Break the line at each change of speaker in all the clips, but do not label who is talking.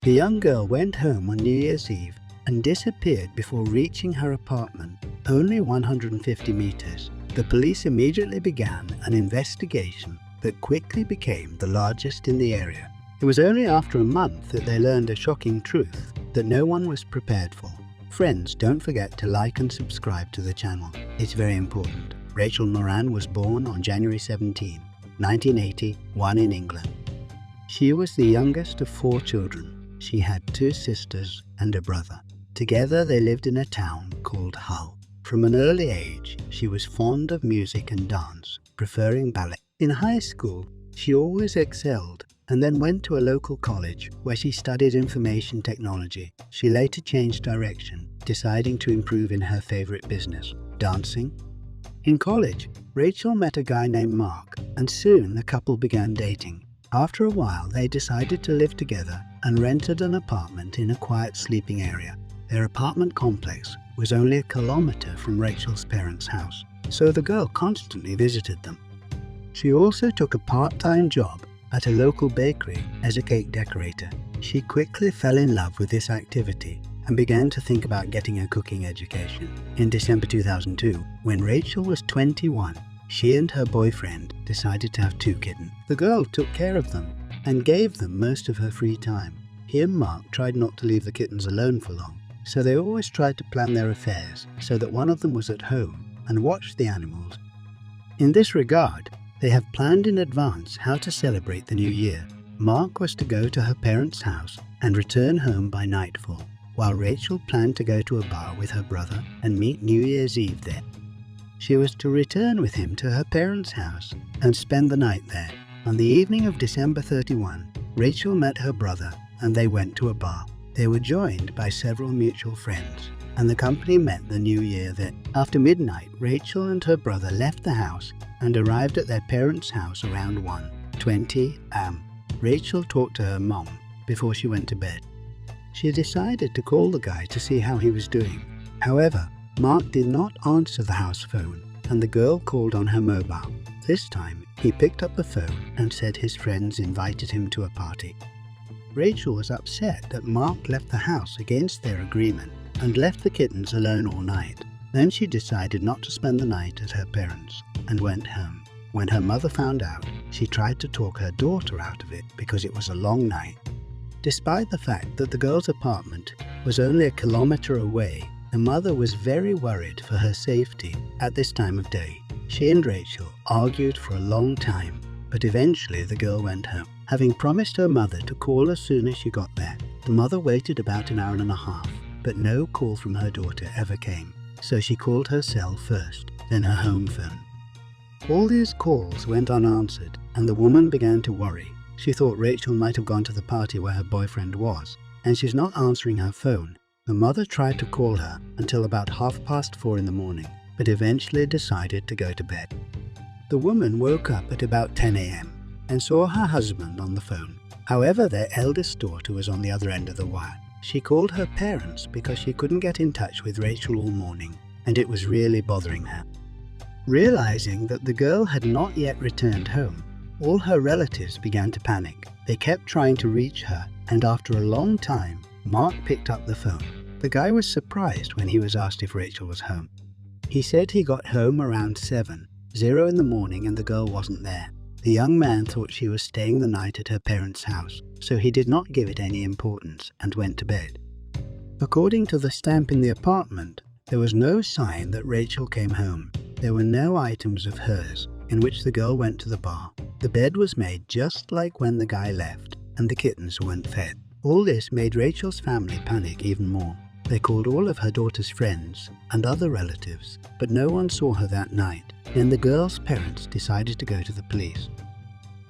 The young girl went home on New Year's Eve and disappeared before reaching her apartment, only 150 meters. The police immediately began an investigation that quickly became the largest in the area. It was only after a month that they learned a shocking truth that no one was prepared for. Friends, don't forget to like and subscribe to the channel. It's very important. Rachel Moran was born on January 17, 1981 in England. She was the youngest of 4 children. She had 2 sisters and a brother. Together they lived in a town called Hull. From an early age, she was fond of music and dance, preferring ballet. In high school, she always excelled and then went to a local college where she studied information technology. She later changed direction, deciding to improve in her favorite business, dancing. In college, Rachel met a guy named Mark, and soon the couple began dating. After a while, they decided to live together and rented an apartment in a quiet sleeping area. Their apartment complex was only a kilometer from Rachel's parents' house, so the girl constantly visited them. She also took a part-time job at a local bakery as a cake decorator. She quickly fell in love with this activity and began to think about getting a cooking education. In December 2002, when Rachel was 21, she and her boyfriend decided to have 2 kittens. The girl took care of them and gave them most of her free time. He and Mark tried not to leave the kittens alone for long, so they always tried to plan their affairs so that one of them was at home and watched the animals. In this regard, they have planned in advance how to celebrate the new year. Mark was to go to her parents' house and return home by nightfall, while Rachel planned to go to a bar with her brother and meet New Year's Eve there. She was to return with him to her parents' house and spend the night there. On the evening of December 31, Rachel met her brother and they went to a bar. They were joined by several mutual friends, and the company met the new year there. After midnight, Rachel and her brother left the house and arrived at their parents' house around 1:20 am. Rachel talked to her mom before she went to bed. She decided to call the guy to see how he was doing. However, Mark did not answer the house phone, and the girl called on her mobile. This time, he picked up the phone and said his friends invited him to a party. Rachel was upset that Mark left the house against their agreement and left the kittens alone all night. Then she decided not to spend the night at her parents' and went home. When her mother found out, she tried to talk her daughter out of it because it was a long night. Despite the fact that the girl's apartment was only a kilometer away, the mother was very worried for her safety at this time of day. She and Rachel argued for a long time, but eventually the girl went home. Having promised her mother to call as soon as she got there, the mother waited about an hour and a half, but no call from her daughter ever came. So she called her cell first, then her home phone. All these calls went unanswered, and the woman began to worry. She thought Rachel might have gone to the party where her boyfriend was, and she's not answering her phone. The mother tried to call her until about 4:30 in the morning, but eventually decided to go to bed. The woman woke up at about 10 am and saw her husband on the phone. However, their eldest daughter was on the other end of the wire. She called her parents because she couldn't get in touch with Rachel all morning, and it was really bothering her. Realizing that the girl had not yet returned home, all her relatives began to panic. They kept trying to reach her, and after a long time, Mark picked up the phone. The guy was surprised when he was asked if Rachel was home. He said he got home around 7:00 in the morning and the girl wasn't there. The young man thought she was staying the night at her parents' house, so he did not give it any importance and went to bed. According to the stamp in the apartment, there was no sign that Rachel came home. There were no items of hers in which the girl went to the bar. The bed was made just like when the guy left, and the kittens weren't fed. All this made Rachel's family panic even more. They called all of her daughter's friends and other relatives, but no one saw her that night. Then the girl's parents decided to go to the police.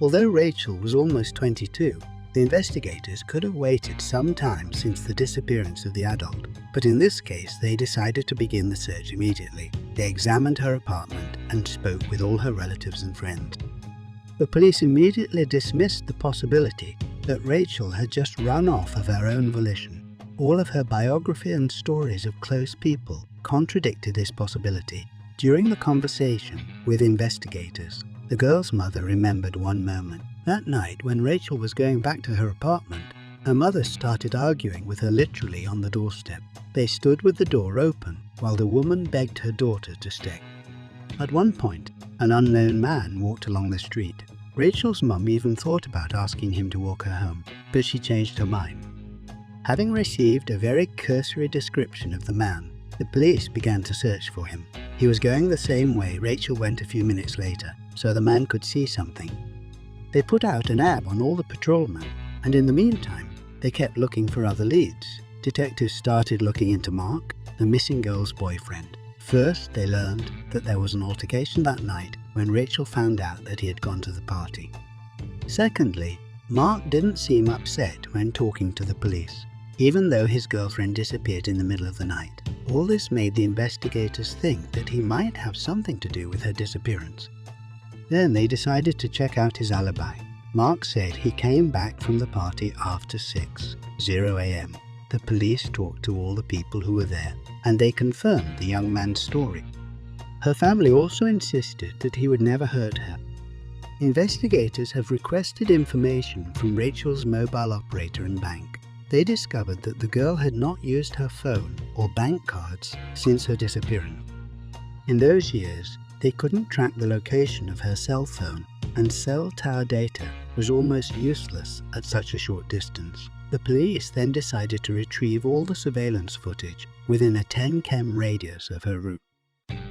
Although Rachel was almost 22, the investigators could have waited some time since the disappearance of the adult, but in this case they decided to begin the search immediately. They examined her apartment and spoke with all her relatives and friends. The police immediately dismissed the possibility that Rachel had just run off of her own volition. All of her biography and stories of close people contradicted this possibility. During the conversation with investigators, the girl's mother remembered one moment. That night, when Rachel was going back to her apartment, Her mother started arguing with her literally on the doorstep. They stood with the door open while the woman begged her daughter to stay. At one point, an unknown man walked along the street. Rachel's mum even thought about asking him to walk her home, but she changed her mind. Having received a very cursory description of the man, the police began to search for him. He was going the same way Rachel went a few minutes later, so the man could see something. They put out an ad on all the patrolmen, and in the meantime, they kept looking for other leads. Detectives started looking into Mark, the missing girl's boyfriend. First, they learned that there was an altercation that night when Rachel found out that he had gone to the party. Secondly, Mark didn't seem upset when talking to the police, even though his girlfriend disappeared in the middle of the night. All this made the investigators think that he might have something to do with her disappearance. Then they decided to check out his alibi. Mark said he came back from the party after 6:00 a.m. The police talked to all the people who were there, and they confirmed the young man's story. Her family also insisted that he would never hurt her. Investigators have requested information from Rachel's mobile operator and bank. They discovered that the girl had not used her phone or bank cards since her disappearance. In those years, they couldn't track the location of her cell phone, and cell tower data was almost useless at such a short distance. The police then decided to retrieve all the surveillance footage within a 10 km radius of her route.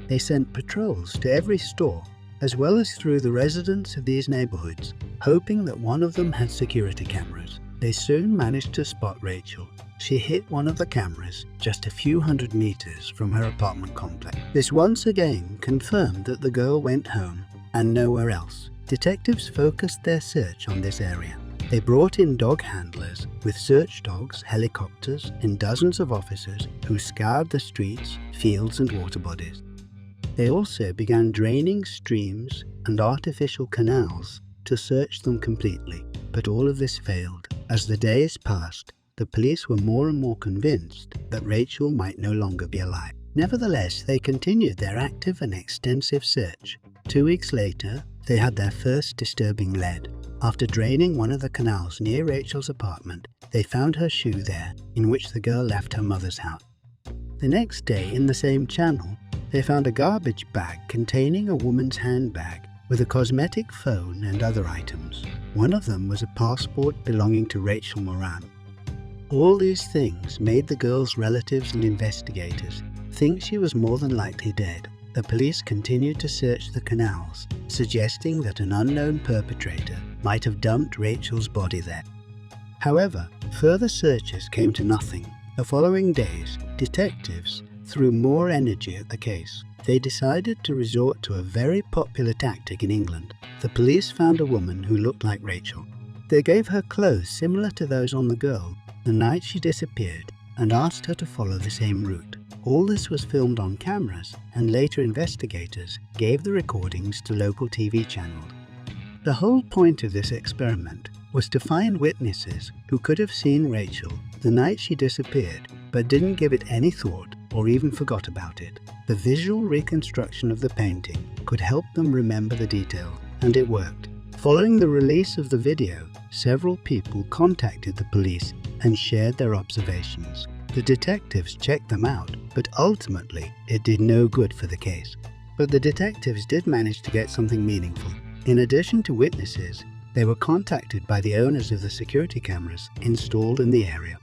They sent patrols to every store, as well as through the residents of these neighborhoods, hoping that one of them had security cameras. They soon managed to spot Rachel. She hit one of the cameras just a few hundred meters from her apartment complex. This once again confirmed that the girl went home and nowhere else. Detectives focused their search on this area. They brought in dog handlers with search dogs, helicopters, and dozens of officers who scoured the streets, fields, and water bodies. They also began draining streams and artificial canals to search them completely, but all of this failed. As the days passed, the police were more and more convinced that Rachel might no longer be alive. Nevertheless, they continued their active and extensive search. 2 weeks later, they had their first disturbing lead. After draining one of the canals near Rachel's apartment, they found her shoe there, in which the girl left her mother's house. The next day, in the same channel, they found a garbage bag containing a woman's handbag with a cosmetic phone and other items. One of them was a passport belonging to Rachel Moran. All these things made the girl's relatives and investigators think she was more than likely dead. The police continued to search the canals, suggesting that an unknown perpetrator might have dumped Rachel's body there. However, further searches came to nothing. The following days, detectives threw more energy at the case. They decided to resort to a very popular tactic in England. The police found a woman who looked like Rachel. They gave her clothes similar to those on the girl the night she disappeared and asked her to follow the same route. All this was filmed on cameras, and later investigators gave the recordings to local TV channels. The whole point of this experiment was to find witnesses who could have seen Rachel the night she disappeared but didn't give it any thought or even forgot about it. The visual reconstruction of the painting could help them remember the details, and it worked. Following the release of the video, several people contacted the police and shared their observations. The detectives checked them out, but ultimately it did no good for the case. But the detectives did manage to get something meaningful. In addition to witnesses, they were contacted by the owners of the security cameras installed in the area.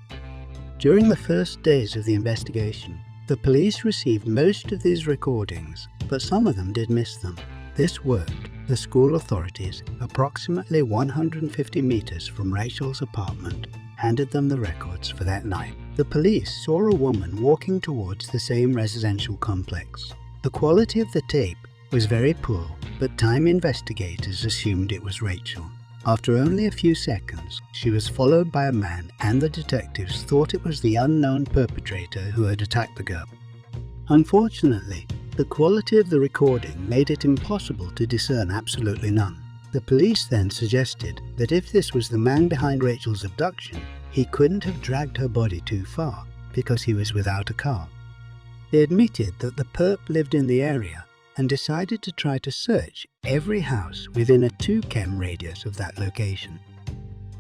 During the first days of the investigation, the police received most of these recordings, but some of them did miss them. This worked. The school authorities, approximately 150 meters from Rachel's apartment, handed them the records for that night. The police saw a woman walking towards the same residential complex. The quality of the tape was very poor, but time investigators assumed it was Rachel. After only a few seconds, she was followed by a man, and the detectives thought it was the unknown perpetrator who had attacked the girl. Unfortunately, the quality of the recording made it impossible to discern absolutely none. The police then suggested that if this was the man behind Rachel's abduction, he couldn't have dragged her body too far because he was without a car. They admitted that the perp lived in the area and decided to try to search every house within a 2 km radius of that location.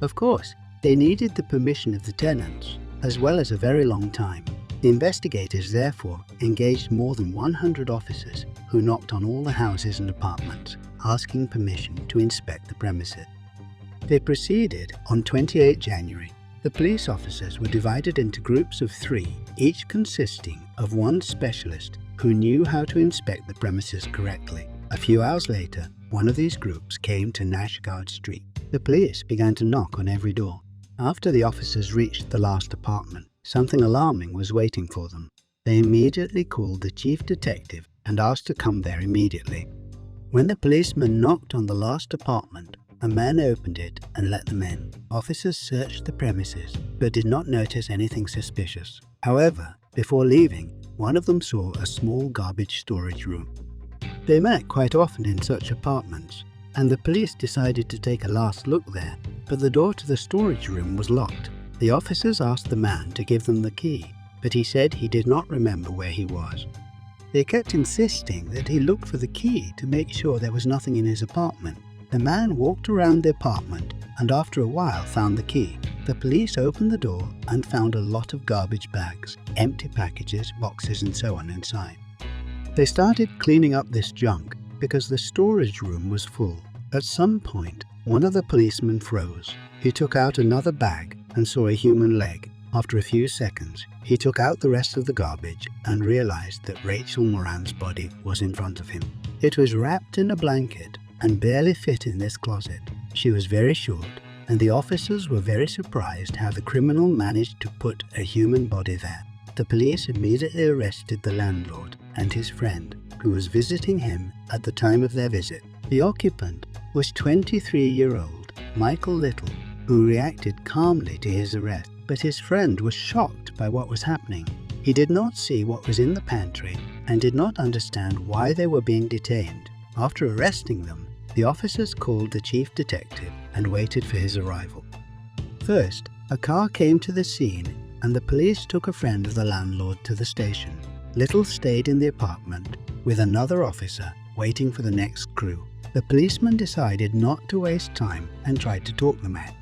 Of course, They needed the permission of the tenants, as well as a very long time. The investigators therefore engaged more than 100 officers who knocked on all the houses and apartments, asking permission to inspect the premises. They proceeded on 28 January. The police officers were divided into groups of 3, each consisting of one specialist who knew how to inspect the premises correctly. A few hours later, one of these groups came to Nashguard Street. The police began to knock on every door. After the officers reached the last apartment, something alarming was waiting for them. They immediately called the chief detective and asked to come there immediately. When the policeman knocked on the last apartment, a man opened it and let them in. Officers searched the premises but did not notice anything suspicious. However, before leaving, one of them saw a small garbage storage room. They met quite often in such apartments, and the police decided to take a last look there, but the door to the storage room was locked. The officers asked the man to give them the key, but he said he did not remember where he was. They kept insisting that he look for the key to make sure there was nothing in his apartment. The man walked around the apartment and after a while found the key. The police opened the door and found a lot of garbage bags, empty packages, boxes and so on inside. They started cleaning up this junk because the storage room was full. At some point, one of the policemen froze. He took out another bag and saw a human leg. After a few seconds, he took out the rest of the garbage and realized that Rachel Moran's body was in front of him. It was wrapped in a blanket and barely fit in this closet. She was very short, and the officers were very surprised how the criminal managed to put a human body there. The police immediately arrested the landlord and his friend, who was visiting him at the time of their visit. The occupant was 23-year-old Michael Little, who reacted calmly to his arrest, but his friend was shocked by what was happening. He did not see what was in the pantry and did not understand why they were being detained. After arresting them, the officers called the chief detective and waited for his arrival. First, a car came to the scene and the police took a friend of the landlord to the station. Little stayed in the apartment with another officer waiting for the next crew. The policeman decided not to waste time and tried to talk the man.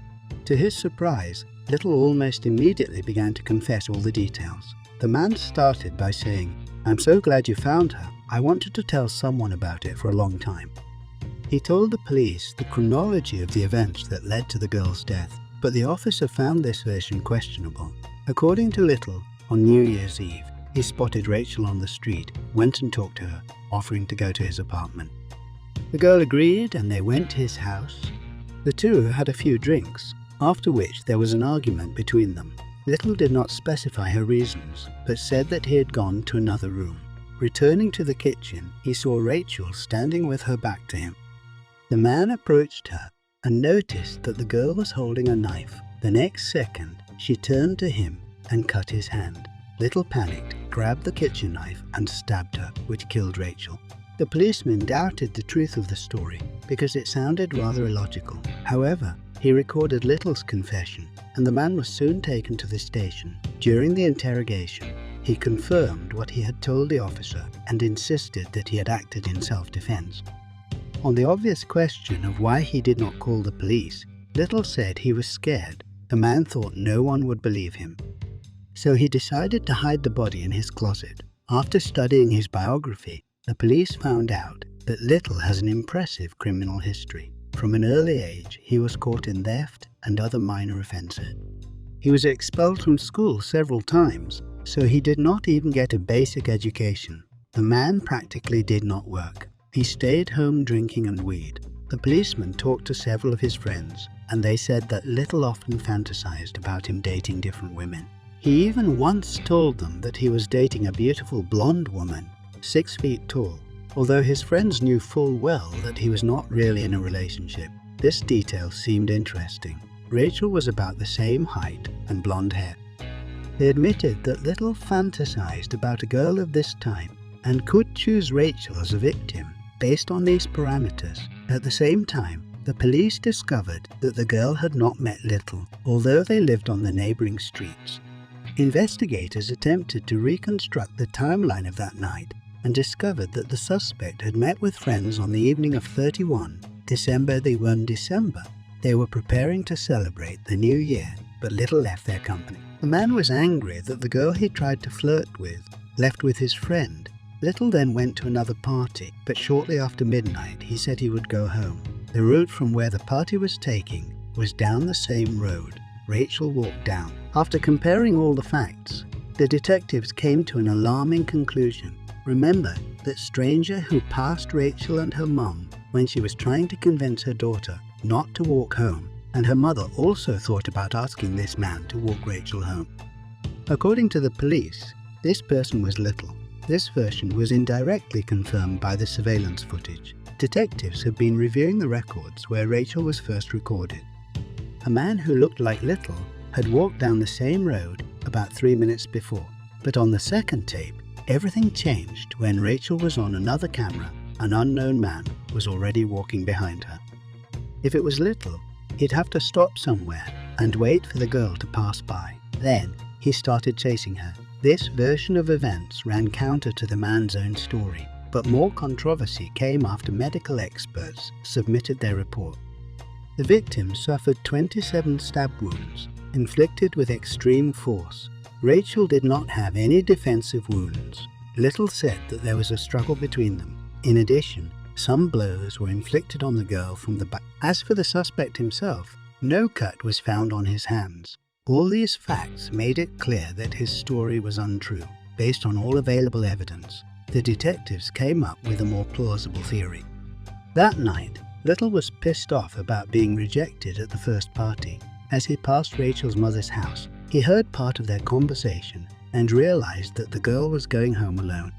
To his surprise, Little almost immediately began to confess all the details. The man started by saying, "I'm so glad you found her. I wanted to tell someone about it for a long time." He told the police the chronology of the events that led to the girl's death, but the officer found this version questionable. According to Little, on New Year's Eve, he spotted Rachel on the street, went and talked to her, offering to go to his apartment. The girl agreed and they went to his house. The two had a few drinks, after which there was an argument between them. Little did not specify her reasons, but said that he had gone to another room. Returning to the kitchen, he saw Rachel standing with her back to him. The man approached her and noticed that the girl was holding a knife. The next second, she turned to him and cut his hand. Little panicked, grabbed the kitchen knife and stabbed her, which killed Rachel. The policeman doubted the truth of the story because it sounded rather illogical. However, he recorded Little's confession and the man was soon taken to the station. During the interrogation, he confirmed what he had told the officer and insisted that he had acted in self-defense. On the obvious question of why he did not call the police, Little said he was scared. The man thought no one would believe him. So he decided to hide the body in his closet. After studying his biography, the police found out that Little has an impressive criminal history. From an early age, he was caught in theft and other minor offenses. He was expelled from school several times, so he did not even get a basic education. The man practically did not work. He stayed home drinking and weed. The policeman talked to several of his friends, and they said that Little often fantasized about him dating different women. He even once told them that he was dating a beautiful blonde woman, 6 feet tall, although his friends knew full well that he was not really in a relationship. This detail seemed interesting. Rachel was about the same height and blonde hair. They admitted that Little fantasized about a girl of this time and could choose Rachel as a victim based on these parameters. At the same time, the police discovered that the girl had not met Little, although they lived on the neighboring streets. Investigators attempted to reconstruct the timeline of that night and discovered that the suspect had met with friends on the evening of 31 December. They were preparing to celebrate the new year, but Little left their company. The man was angry that the girl he tried to flirt with left with his friend. Little then went to another party, but shortly after midnight he said he would go home. The route from where the party was taking was down the same road Rachel walked down. After comparing all the facts, the detectives came to an alarming conclusion. Remember that stranger who passed Rachel and her mum when she was trying to convince her daughter not to walk home, and her mother also thought about asking this man to walk Rachel home. According to the police, this person was Little. This version was indirectly confirmed by the surveillance footage. Detectives had been reviewing the records where Rachel was first recorded. A man who looked like Little had walked down the same road about 3 minutes before, but on the second tape, everything changed when Rachel was on another camera. An unknown man was already walking behind her. If it was Little, he'd have to stop somewhere and wait for the girl to pass by. Then he started chasing her. This version of events ran counter to the man's own story, but more controversy came after medical experts submitted their report. The victim suffered 27 stab wounds, inflicted with extreme force. Rachel did not have any defensive wounds. Little said that there was a struggle between them. In addition, some blows were inflicted on the girl from the back. As for the suspect himself, no cut was found on his hands. All these facts made it clear that his story was untrue. Based on all available evidence, the detectives came up with a more plausible theory. That night, Little was pissed off about being rejected at the first party. As he passed Rachel's mother's house, he heard part of their conversation and realized that the girl was going home alone.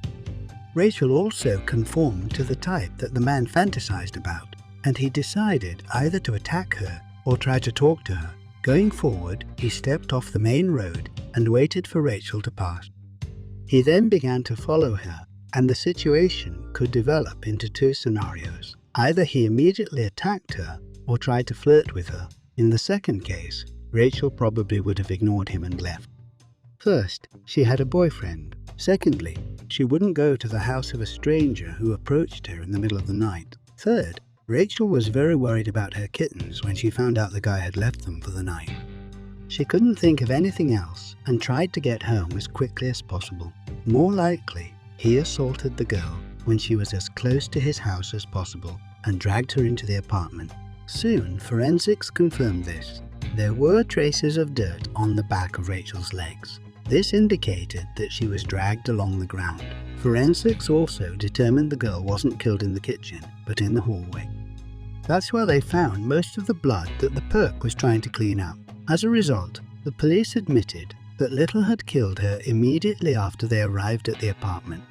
Rachel also conformed to the type that the man fantasized about, and he decided either to attack her or try to talk to her. Going forward, he stepped off the main road and waited for Rachel to pass. He then began to follow her, and the situation could develop into two scenarios. Either he immediately attacked her or tried to flirt with her. In the second case, Rachel probably would have ignored him and left. First, she had a boyfriend. Secondly, she wouldn't go to the house of a stranger who approached her in the middle of the night. Third, Rachel was very worried about her kittens when she found out the guy had left them for the night. She couldn't think of anything else and tried to get home as quickly as possible. More likely, he assaulted the girl when she was as close to his house as possible and dragged her into the apartment. Soon, forensics confirmed this. There were traces of dirt on the back of Rachel's legs. This indicated that she was dragged along the ground. Forensics also determined the girl wasn't killed in the kitchen, but in the hallway. That's where they found most of the blood that the perp was trying to clean up. As a result, the police admitted that Little had killed her immediately after they arrived at the apartment.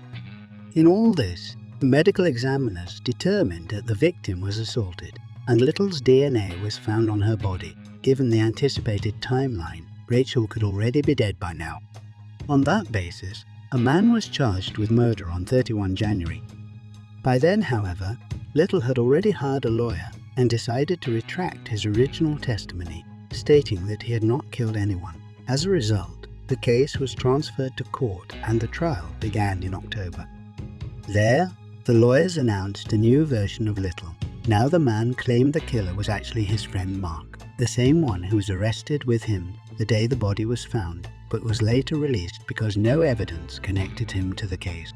In all this, the medical examiners determined that the victim was assaulted, and Little's DNA was found on her body. Given the anticipated timeline, Rachel could already be dead by now. On that basis, a man was charged with murder on 31 January. By then, however, Little had already hired a lawyer and decided to retract his original testimony, stating that he had not killed anyone. As a result, the case was transferred to court and the trial began in October. There, the lawyers announced a new version of Little. Now the man claimed the killer was actually his friend Mark, the same one who was arrested with him the day the body was found, but was later released because no evidence connected him to the case.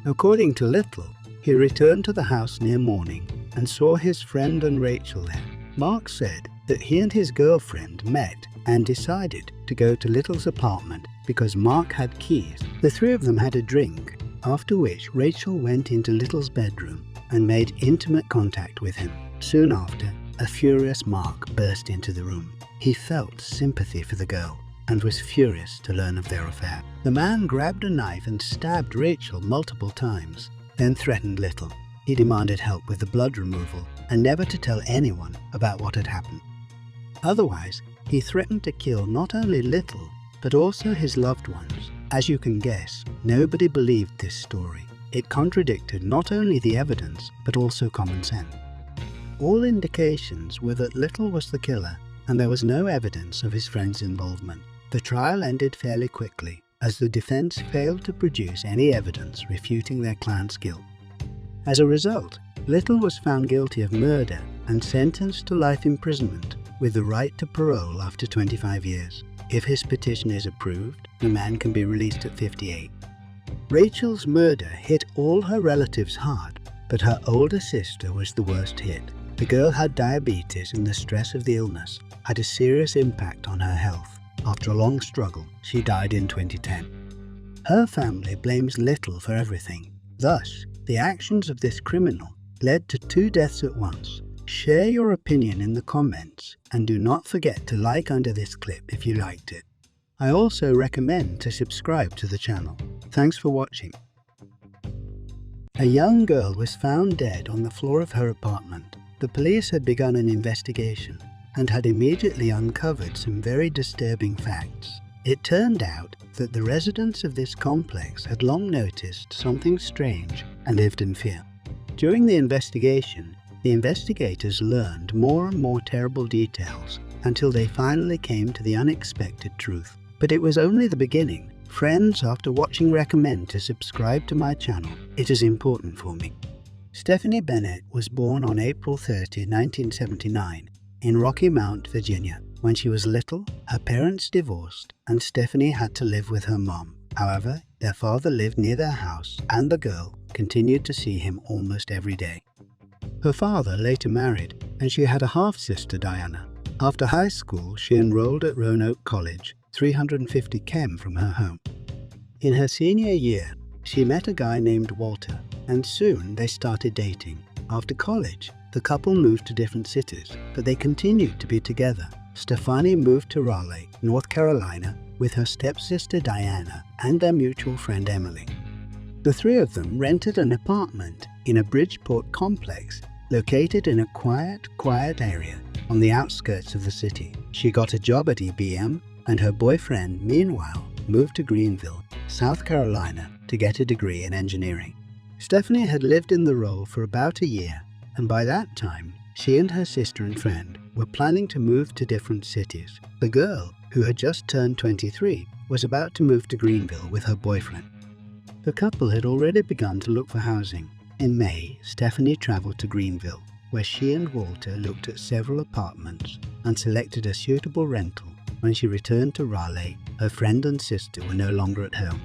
According to Little, he returned to the house near morning and saw his friend and Rachel there. Mark said that he and his girlfriend met and decided to go to Little's apartment because Mark had keys. The three of them had a drink, after which Rachel went into Little's bedroom and made intimate contact with him. Soon after, a furious Mark burst into the room. He felt sympathy for the girl and was furious to learn of their affair. The man grabbed a knife and stabbed Rachel multiple times, then threatened Little. He demanded help with the blood removal and never to tell anyone about what had happened. Otherwise, he threatened to kill not only Little, but also his loved ones. As you can guess, nobody believed this story. It contradicted not only the evidence, but also common sense. All indications were that Little was the killer, and there was no evidence of his friend's involvement. The trial ended fairly quickly, as the defense failed to produce any evidence refuting their client's guilt. As a result, Little was found guilty of murder and sentenced to life imprisonment with the right to parole after 25 years. If his petition is approved, the man can be released at 58. Rachel's murder hit all her relatives hard, but her older sister was the worst hit. The girl had diabetes, and the stress of the illness had a serious impact on her health. After a long struggle, she died in 2010. Her family blames Little for everything. Thus, the actions of this criminal led to 2 deaths at once. Share your opinion in the comments, and do not forget to like under this clip if you liked it. I also recommend to subscribe to the channel. Thanks for watching. A young girl was found dead on the floor of her apartment. The police had begun an investigation and had immediately uncovered some very disturbing facts. It turned out that the residents of this complex had long noticed something strange and lived in fear. During the investigation, the investigators learned more and more terrible details until they finally came to the unexpected truth. But it was only the beginning. Friends, after watching, recommend to subscribe to my channel. It is important for me. Stephanie Bennett was born on April 30, 1979 in Rocky Mount, Virginia. When she was little, her parents divorced and Stephanie had to live with her mom. However, their father lived near their house and the girl continued to see him almost every day. Her father later married and she had a half-sister, Diana. After high school, she enrolled at Roanoke College, 350 km from her home. In her senior year, she met a guy named Walter, and soon they started dating. After college, the couple moved to different cities, but they continued to be together. Stephanie moved to Raleigh, North Carolina, with her stepsister Diana and their mutual friend Emily. The 3 of them rented an apartment in a Bridgeport complex located in a quiet area on the outskirts of the city. She got a job at IBM, and her boyfriend, meanwhile, moved to Greenville, South Carolina, to get a degree in engineering. Stephanie had lived in the role for about a year, and by that time, she and her sister and friend were planning to move to different cities. The girl, who had just turned 23, was about to move to Greenville with her boyfriend. The couple had already begun to look for housing. In May, Stephanie traveled to Greenville, where she and Walter looked at several apartments and selected a suitable rental. When she returned to Raleigh, her friend and sister were no longer at home.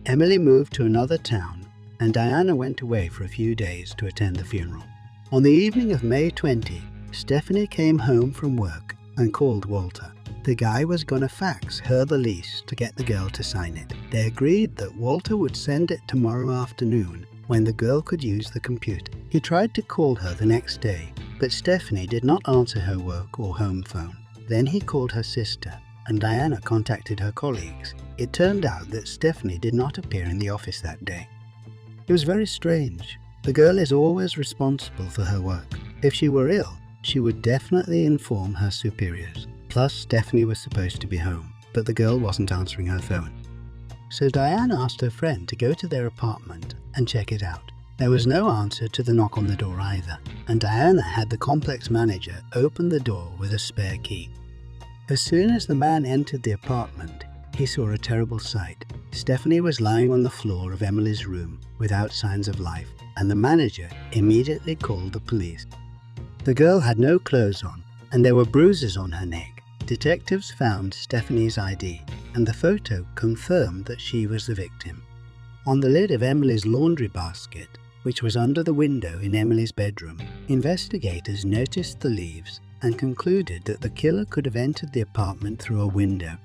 Emily moved to another town, and Diana went away for a few days to attend the funeral. On the evening of May 20, Stephanie came home from work and called Walter. The guy was gonna fax her the lease to get the girl to sign it. They agreed that Walter would send it tomorrow afternoon when the girl could use the computer. He tried to call her the next day, but Stephanie did not answer her work or home phone. Then he called her sister, and Diana contacted her colleagues. It turned out that Stephanie did not appear in the office that day. It was very strange. The girl is always responsible for her work. If she were ill, she would definitely inform her superiors. Plus, Stephanie was supposed to be home, but the girl wasn't answering her phone. So Diana asked her friend to go to their apartment and check it out. There was no answer to the knock on the door either, and Diana had the complex manager open the door with a spare key. As soon as the man entered the apartment, he saw a terrible sight. Stephanie was lying on the floor of Emily's room without signs of life, and the manager immediately called the police. The girl had no clothes on, and there were bruises on her neck. Detectives found Stephanie's ID, and the photo confirmed that she was the victim. On the lid of Emily's laundry basket, which was under the window in Emily's bedroom, investigators noticed the leaves and concluded that the killer could have entered the apartment through a window.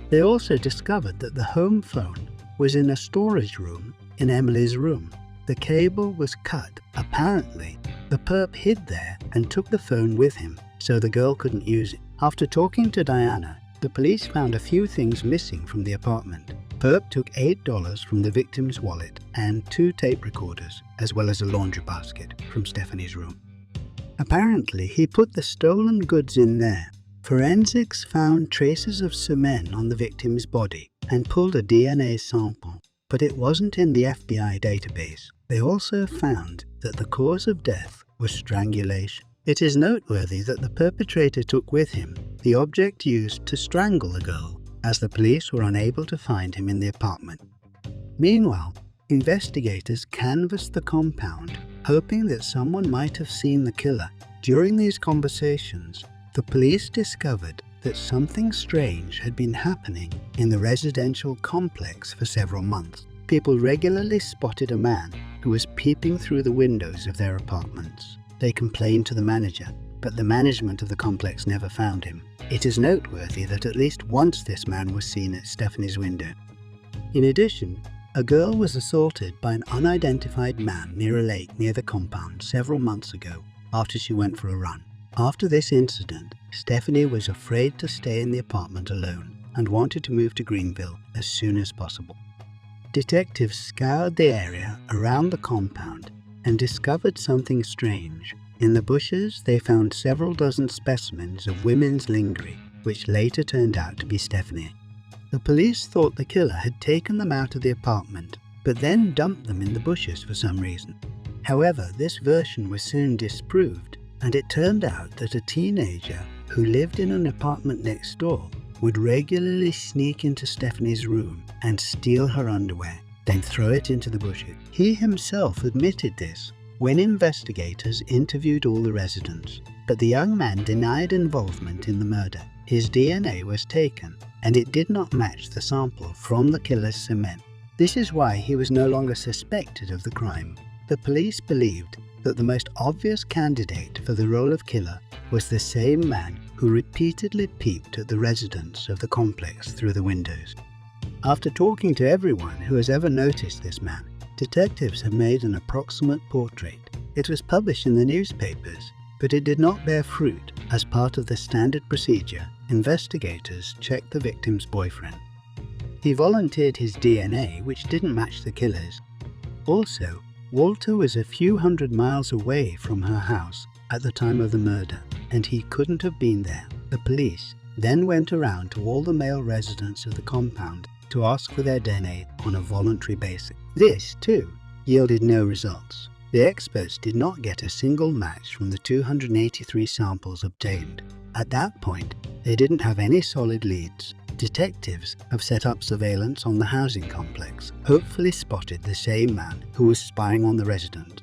They also discovered that the home phone was in a storage room in Emily's room. The cable was cut. Apparently, the perp hid there and took the phone with him, so the girl couldn't use it. After talking to Diana, the police found a few things missing from the apartment. Perp took $8 from the victim's wallet and 2 tape recorders, as well as a laundry basket from Stephanie's room. Apparently, he put the stolen goods in there. Forensics found traces of semen on the victim's body and pulled a DNA sample, but it wasn't in the FBI database. They also found that the cause of death was strangulation. It is noteworthy that the perpetrator took with him the object used to strangle the girl, as the police were unable to find him in the apartment. Meanwhile, investigators canvassed the compound, hoping that someone might have seen the killer During these conversations, the police discovered that something strange had been happening in the residential complex for several months. People regularly spotted a man who was peeping through the windows of their apartments. They complained to the manager, but the management of the complex never found him. It is noteworthy that at least once this man was seen at Stephanie's window. In addition, a girl was assaulted by an unidentified man near a lake near the compound several months ago after she went for a run. After this incident, Stephanie was afraid to stay in the apartment alone and wanted to move to Greenville as soon as possible. Detectives scoured the area around the compound and discovered something strange. In the bushes, they found several dozen specimens of women's lingerie, which later turned out to be Stephanie. The police thought the killer had taken them out of the apartment, but then dumped them in the bushes for some reason. However, this version was soon disproved, and it turned out that a teenager who lived in an apartment next door would regularly sneak into Stephanie's room and steal her underwear, then throw it into the bushes. He himself admitted this when investigators interviewed all the residents, but the young man denied involvement in the murder. His DNA was taken, and it did not match the sample from the killer's cement. This is why he was no longer suspected of the crime. The police believed that the most obvious candidate for the role of killer was the same man who repeatedly peeped at the residents of the complex through the windows. After talking to everyone who has ever noticed this man, detectives have made an approximate portrait. It was published in the newspapers, but it did not bear fruit. As part of the standard procedure, investigators checked the victim's boyfriend. He volunteered his DNA, which didn't match the killer's. Also, Walter was a few hundred miles away from her house at the time of the murder, and he couldn't have been there. The police then went around to all the male residents of the compound to ask for their DNA on a voluntary basis. This, too, yielded no results. The experts did not get a single match from the 283 samples obtained. At that point, they didn't have any solid leads. Detectives have set up surveillance on the housing complex, hopefully spotted the same man who was spying on the resident.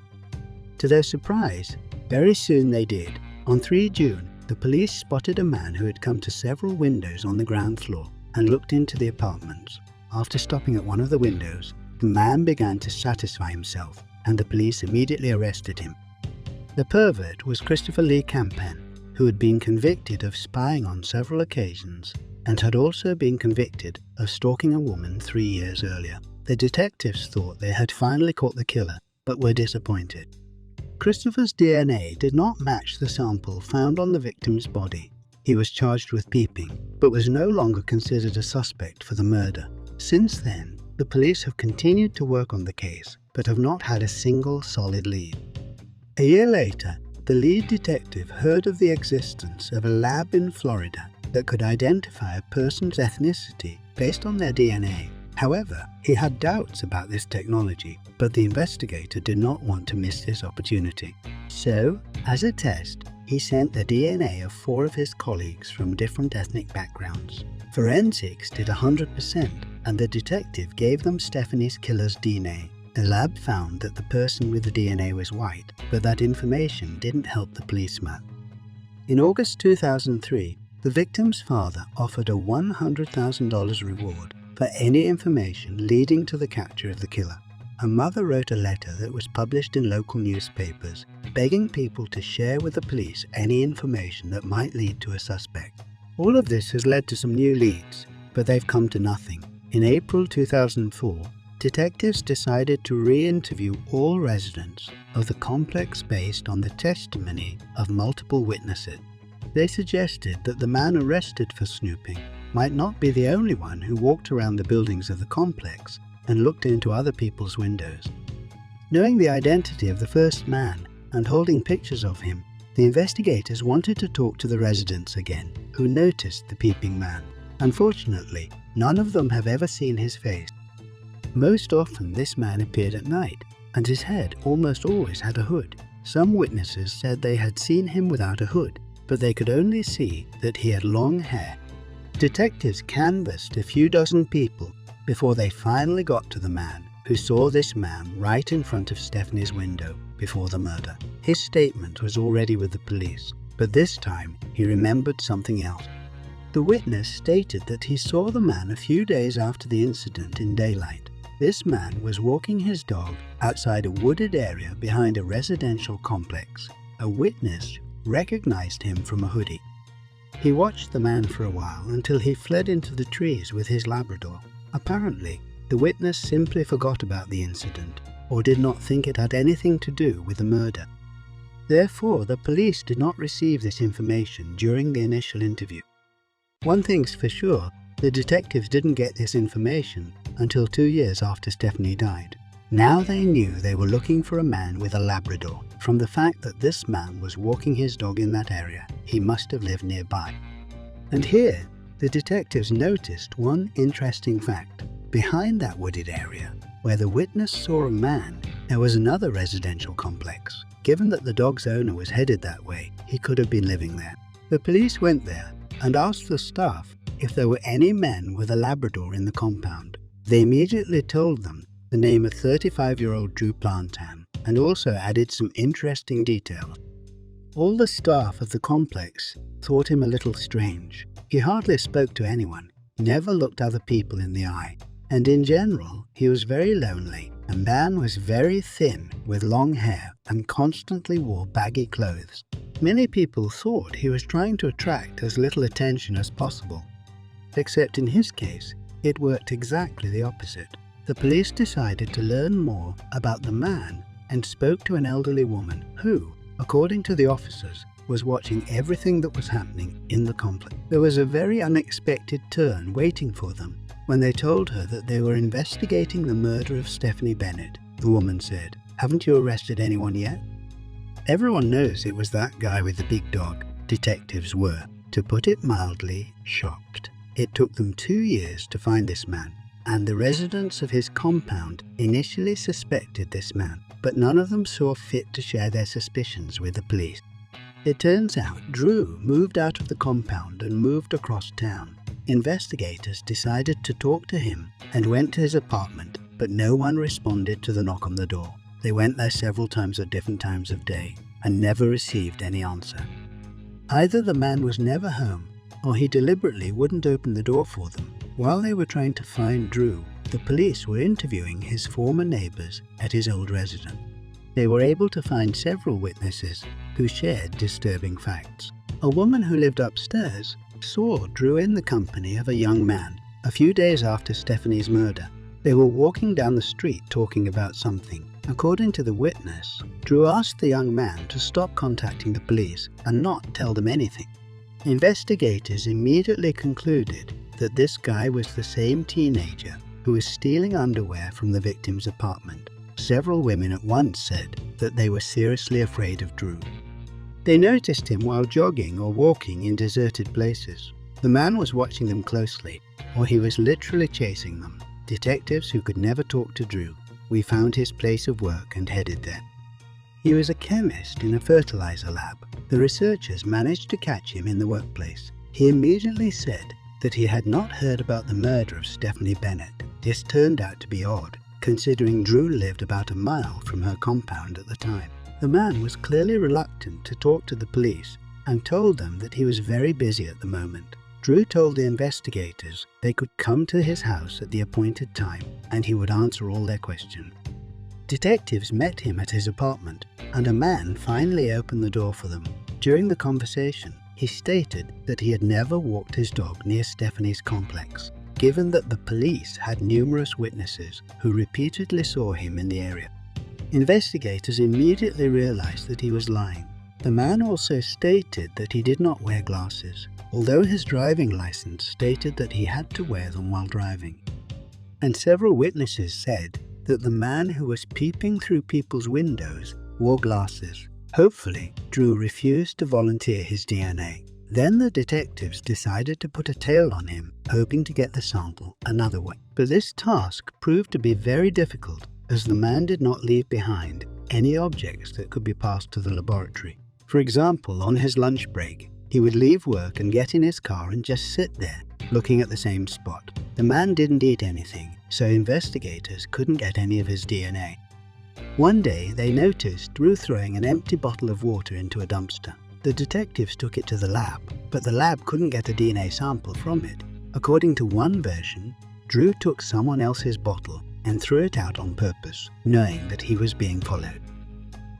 To their surprise, very soon they did. On 3 June, the police spotted a man who had come to several windows on the ground floor and looked into the apartments. After stopping at one of the windows, the man began to satisfy himself, and the police immediately arrested him. The pervert was Christopher Lee Campen, who had been convicted of spying on several occasions and had also been convicted of stalking a woman 3 years earlier. The detectives thought they had finally caught the killer, but were disappointed. Christopher's DNA did not match the sample found on the victim's body. He was charged with peeping, but was no longer considered a suspect for the murder. Since then, the police have continued to work on the case, but have not had a single solid lead. A year later, the lead detective heard of the existence of a lab in Florida that could identify a person's ethnicity based on their DNA. However, he had doubts about this technology, but the investigator did not want to miss this opportunity. So, as a test, he sent the DNA of 4 of his colleagues from different ethnic backgrounds. Forensics did 100%, and the detective gave them Stephanie's killer's DNA. The lab found that the person with the DNA was white, but that information didn't help the policeman. In August 2003, the victim's father offered a $100,000 reward for any information leading to the capture of the killer. Her mother wrote a letter that was published in local newspapers, begging people to share with the police any information that might lead to a suspect. All of this has led to some new leads, but they've come to nothing. In April 2004, detectives decided to re-interview all residents of the complex based on the testimony of multiple witnesses. They suggested that the man arrested for snooping might not be the only one who walked around the buildings of the complex and looked into other people's windows. Knowing the identity of the first man and holding pictures of him, the investigators wanted to talk to the residents again who noticed the peeping man. Unfortunately, none of them have ever seen his face. Most often this man appeared at night, and his head almost always had a hood. Some witnesses said they had seen him without a hood, but they could only see that he had long hair. Detectives canvassed a few dozen people before they finally got to the man who saw this man right in front of Stephanie's window before the murder. His statement was already with the police, but this time he remembered something else. The witness stated that he saw the man a few days after the incident in daylight. This man was walking his dog outside a wooded area behind a residential complex. A witness recognized him from a hoodie. He watched the man for a while until he fled into the trees with his Labrador. Apparently, the witness simply forgot about the incident or did not think it had anything to do with the murder. Therefore, the police did not receive this information during the initial interview. One thing's for sure, the detectives didn't get this information until 2 years after Stephanie died. Now they knew they were looking for a man with a Labrador. From the fact that this man was walking his dog in that area, he must have lived nearby. And here, the detectives noticed one interesting fact. Behind that wooded area, where the witness saw a man, there was another residential complex. Given that the dog's owner was headed that way, he could have been living there. The police went there and asked the staff if there were any men with a Labrador in the compound. They immediately told them the name of 35-year-old Drew Plantan and also added some interesting details. All the staff of the complex thought him a little strange. He hardly spoke to anyone, never looked other people in the eye, and in general, he was very lonely. The man was very thin with long hair and constantly wore baggy clothes. Many people thought he was trying to attract as little attention as possible. Except in his case, it worked exactly the opposite. The police decided to learn more about the man and spoke to an elderly woman who, according to the officers, was watching everything that was happening in the complex. There was a very unexpected turn waiting for them when they told her that they were investigating the murder of Stephanie Bennett. The woman said, "Haven't you arrested anyone yet?" Everyone knows it was that guy with the big dog. Detectives were, to put it mildly, shocked. It took them 2 years to find this man, and the residents of his compound initially suspected this man, but none of them saw fit to share their suspicions with the police. It turns out Drew moved out of the compound and moved across town. Investigators decided to talk to him and went to his apartment, but no one responded to the knock on the door. They went there several times at different times of day and never received any answer. Either the man was never home or he deliberately wouldn't open the door for them. While they were trying to find Drew, the police were interviewing his former neighbors at his old residence. They were able to find several witnesses who shared disturbing facts. A woman who lived upstairs saw Drew in the company of a young man a few days after Stephanie's murder. They were walking down the street talking about something. According to the witness, Drew asked the young man to stop contacting the police and not tell them anything. Investigators immediately concluded that this guy was the same teenager who was stealing underwear from the victim's apartment. Several women at once said that they were seriously afraid of Drew. They noticed him while jogging or walking in deserted places. The man was watching them closely, or he was literally chasing them. Detectives who could never talk to Drew. We found his place of work and headed there. He was a chemist in a fertilizer lab. The researchers managed to catch him in the workplace. He immediately said that he had not heard about the murder of Stephanie Bennett. This turned out to be odd, considering Drew lived about a mile from her compound at the time. The man was clearly reluctant to talk to the police and told them that he was very busy at the moment. Drew told the investigators they could come to his house at the appointed time and he would answer all their questions. Detectives met him at his apartment and a man finally opened the door for them. During the conversation, he stated that he had never walked his dog near Stephanie's complex, given that the police had numerous witnesses who repeatedly saw him in the area. Investigators immediately realized that he was lying. The man also stated that he did not wear glasses, although his driving license stated that he had to wear them while driving. And several witnesses said that the man who was peeping through people's windows wore glasses. Hopefully, Drew refused to volunteer his DNA. Then the detectives decided to put a tail on him, hoping to get the sample another way. But this task proved to be very difficult, as the man did not leave behind any objects that could be passed to the laboratory. For example, on his lunch break, he would leave work and get in his car and just sit there, looking at the same spot. The man didn't eat anything, so investigators couldn't get any of his DNA. One day, they noticed Drew throwing an empty bottle of water into a dumpster. The detectives took it to the lab, but the lab couldn't get a DNA sample from it. According to one version, Drew took someone else's bottle and threw it out on purpose, knowing that he was being followed.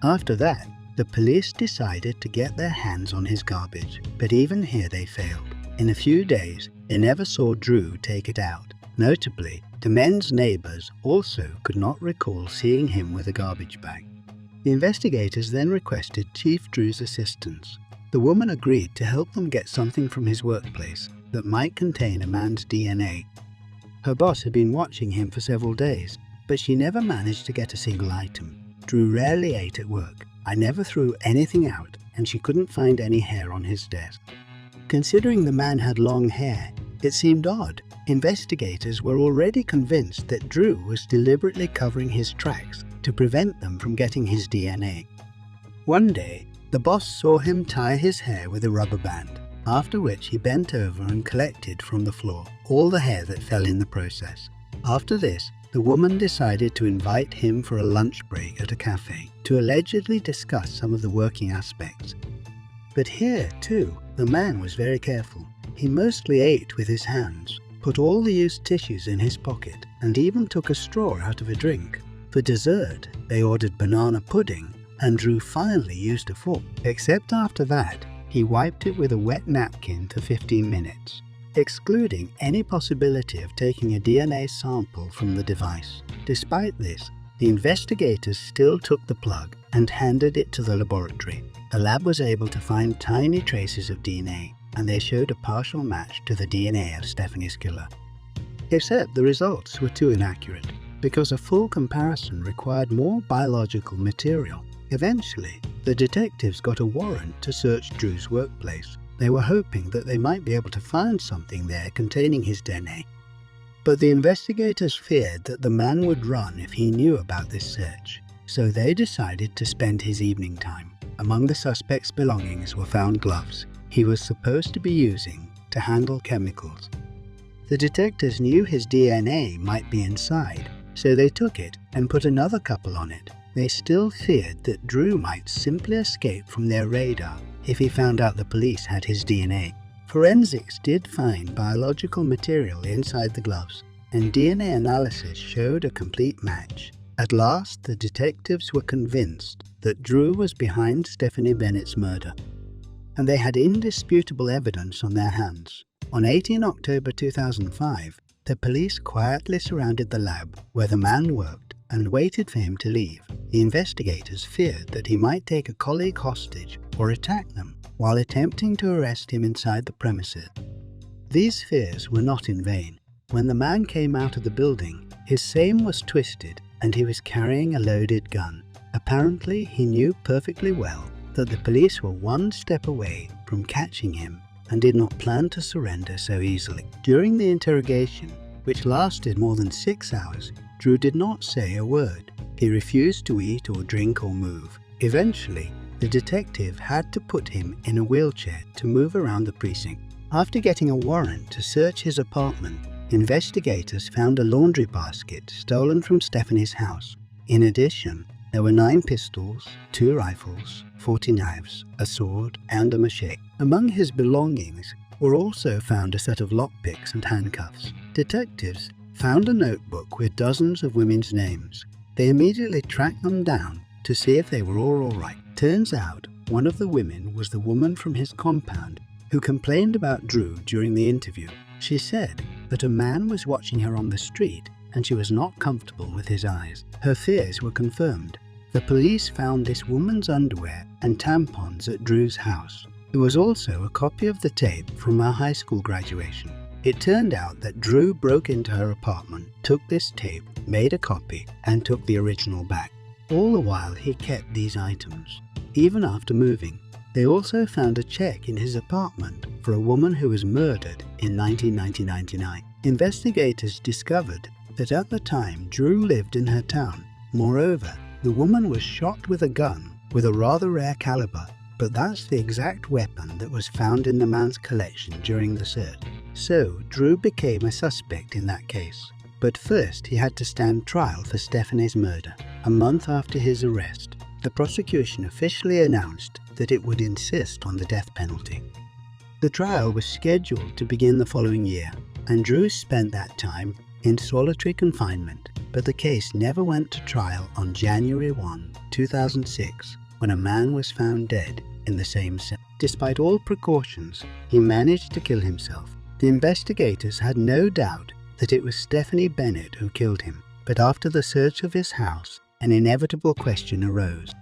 After that, the police decided to get their hands on his garbage, but even here they failed. In a few days, they never saw Drew take it out. Notably, the men's neighbors also could not recall seeing him with a garbage bag. The investigators then requested Chief Drew's assistance. The woman agreed to help them get something from his workplace that might contain a man's DNA. Her boss had been watching him for several days, but she never managed to get a single item. Drew rarely ate at work. I never threw anything out, and she couldn't find any hair on his desk. Considering the man had long hair, it seemed odd. Investigators were already convinced that Drew was deliberately covering his tracks to prevent them from getting his DNA. One day, the boss saw him tie his hair with a rubber band, after which he bent over and collected from the floor all the hair that fell in the process. After this, the woman decided to invite him for a lunch break at a cafe to allegedly discuss some of the working aspects. But here, too, the man was very careful. He mostly ate with his hands, put all the used tissues in his pocket, and even took a straw out of a drink. For dessert, they ordered banana pudding, and Drew finally used a fork. Except after that, he wiped it with a wet napkin for 15 minutes, excluding any possibility of taking a DNA sample from the device. Despite this, the investigators still took the plug and handed it to the laboratory. The lab was able to find tiny traces of DNA, and they showed a partial match to the DNA of Stephanie's killer. Except the results were too inaccurate, because a full comparison required more biological material. Eventually, the detectives got a warrant to search Drew's workplace. They were hoping that they might be able to find something there containing his DNA. But the investigators feared that the man would run if he knew about this search, so they decided to spend his evening time. Among the suspect's belongings were found gloves he was supposed to be using to handle chemicals. The detectives knew his DNA might be inside, so they took it and put another couple on it. They still feared that Drew might simply escape from their radar if he found out the police had his DNA. Forensics did find biological material inside the gloves, and DNA analysis showed a complete match. At last, the detectives were convinced that Drew was behind Stephanie Bennett's murder, and they had indisputable evidence on their hands. On 18 October 2005, the police quietly surrounded the lab where the man worked and waited for him to leave. The investigators feared that he might take a colleague hostage or attack them while attempting to arrest him inside the premises. These fears were not in vain. When the man came out of the building, his seam was twisted and he was carrying a loaded gun. Apparently, he knew perfectly well that the police were one step away from catching him and did not plan to surrender so easily. During the interrogation, which lasted more than 6 hours, Drew did not say a word. He refused to eat or drink or move. Eventually, the detective had to put him in a wheelchair to move around the precinct. After getting a warrant to search his apartment, investigators found a laundry basket stolen from Stephanie's house. In addition, there were 9 pistols, 2 rifles, 40 knives, a sword, and a machete. Among his belongings were also found a set of lockpicks and handcuffs. Detectives found a notebook with dozens of women's names. They immediately tracked them down to see if they were all right. Turns out, one of the women was the woman from his compound who complained about Drew during the interview. She said that a man was watching her on the street and she was not comfortable with his eyes. Her fears were confirmed. The police found this woman's underwear and tampons at Drew's house. There was also a copy of the tape from her high school graduation. It turned out that Drew broke into her apartment, took this tape, made a copy, and took the original back. All the while he kept these items, even after moving. They also found a check in his apartment for a woman who was murdered in 1999. Investigators discovered that at the time Drew lived in her town. Moreover, the woman was shot with a gun with a rather rare caliber, but that's the exact weapon that was found in the man's collection during the search. So Drew became a suspect in that case. But first he had to stand trial for Stephanie's murder. a month after his arrest, the prosecution officially announced that it would insist on the death penalty. The trial was scheduled to begin the following year, and Drew spent that time in solitary confinement, but the case never went to trial on January 1, 2006, when a man was found dead in the same cell. Despite all precautions, he managed to kill himself. The investigators had no doubt that it was Stephanie Bennett who killed him, but after the search of his house, an inevitable question arose.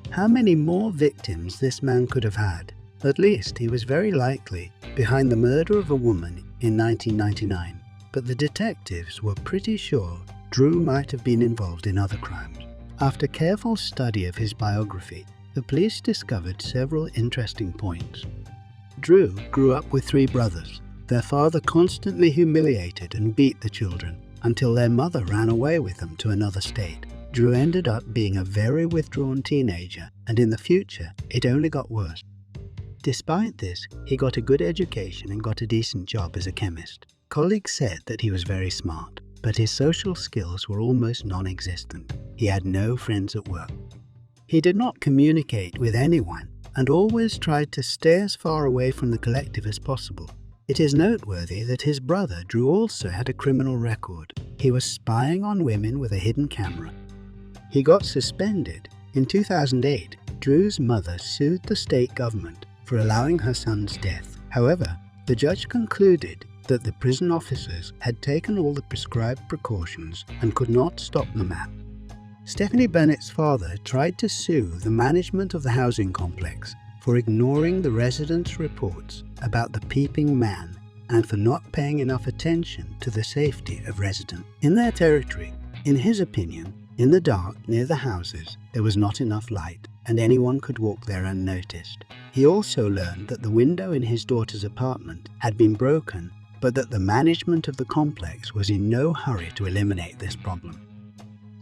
How many more victims this man could have had? At least he was very likely behind the murder of a woman in 1999, but the detectives were pretty sure Drew might have been involved in other crimes. After careful study of his biography, the police discovered several interesting points. Drew grew up with 3 brothers. Their father constantly humiliated and beat the children until their mother ran away with them to another state. Drew ended up being a very withdrawn teenager, and in the future, it only got worse. Despite this, he got a good education and got a decent job as a chemist. Colleagues said that he was very smart, but his social skills were almost non-existent. He had no friends at work. He did not communicate with anyone and always tried to stay as far away from the collective as possible. It is noteworthy that his brother Drew also had a criminal record. He was spying on women with a hidden camera. He got suspended. In 2008, Drew's mother sued the state government for allowing her son's death. However, the judge concluded that the prison officers had taken all the prescribed precautions and could not stop the man. Stephanie Bennett's father tried to sue the management of the housing complex for ignoring the residents' reports about the peeping man and for not paying enough attention to the safety of residents in their territory. In his opinion, in the dark near the houses, there was not enough light and anyone could walk there unnoticed. He also learned that the window in his daughter's apartment had been broken, but that the management of the complex was in no hurry to eliminate this problem.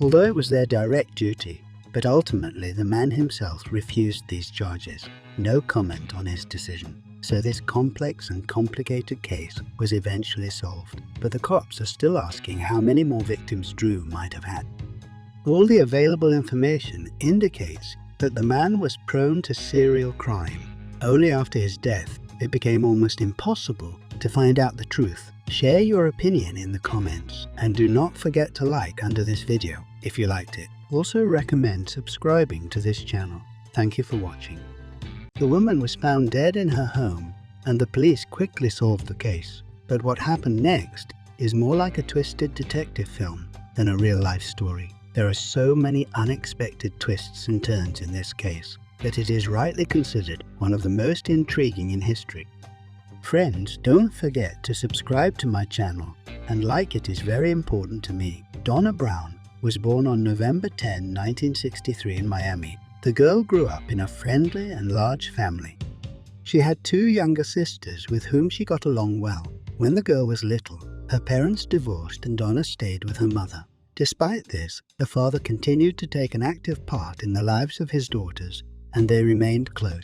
Although it was their direct duty, but ultimately the man himself refused these charges. No comment on his decision. So this complex and complicated case was eventually solved, but the cops are still asking how many more victims Drew might have had. All the available information indicates that the man was prone to serial crime. Only after his death, it became almost impossible to find out the truth. Share your opinion in the comments, and do not forget to like under this video if you liked it. Also recommend subscribing to this channel. Thank you for watching. The woman was found dead in her home, and the police quickly solved the case. But what happened next is more like a twisted detective film than a real-life story. There are so many unexpected twists and turns in this case that it is rightly considered one of the most intriguing in history. Friends, don't forget to subscribe to my channel, and like it is very important to me. Donna Brown was born on November 10, 1963 in Miami. The girl grew up in a friendly and large family. She had 2 younger sisters with whom she got along well. When the girl was little, her parents divorced and Donna stayed with her mother. Despite this, the father continued to take an active part in the lives of his daughters, and they remained close.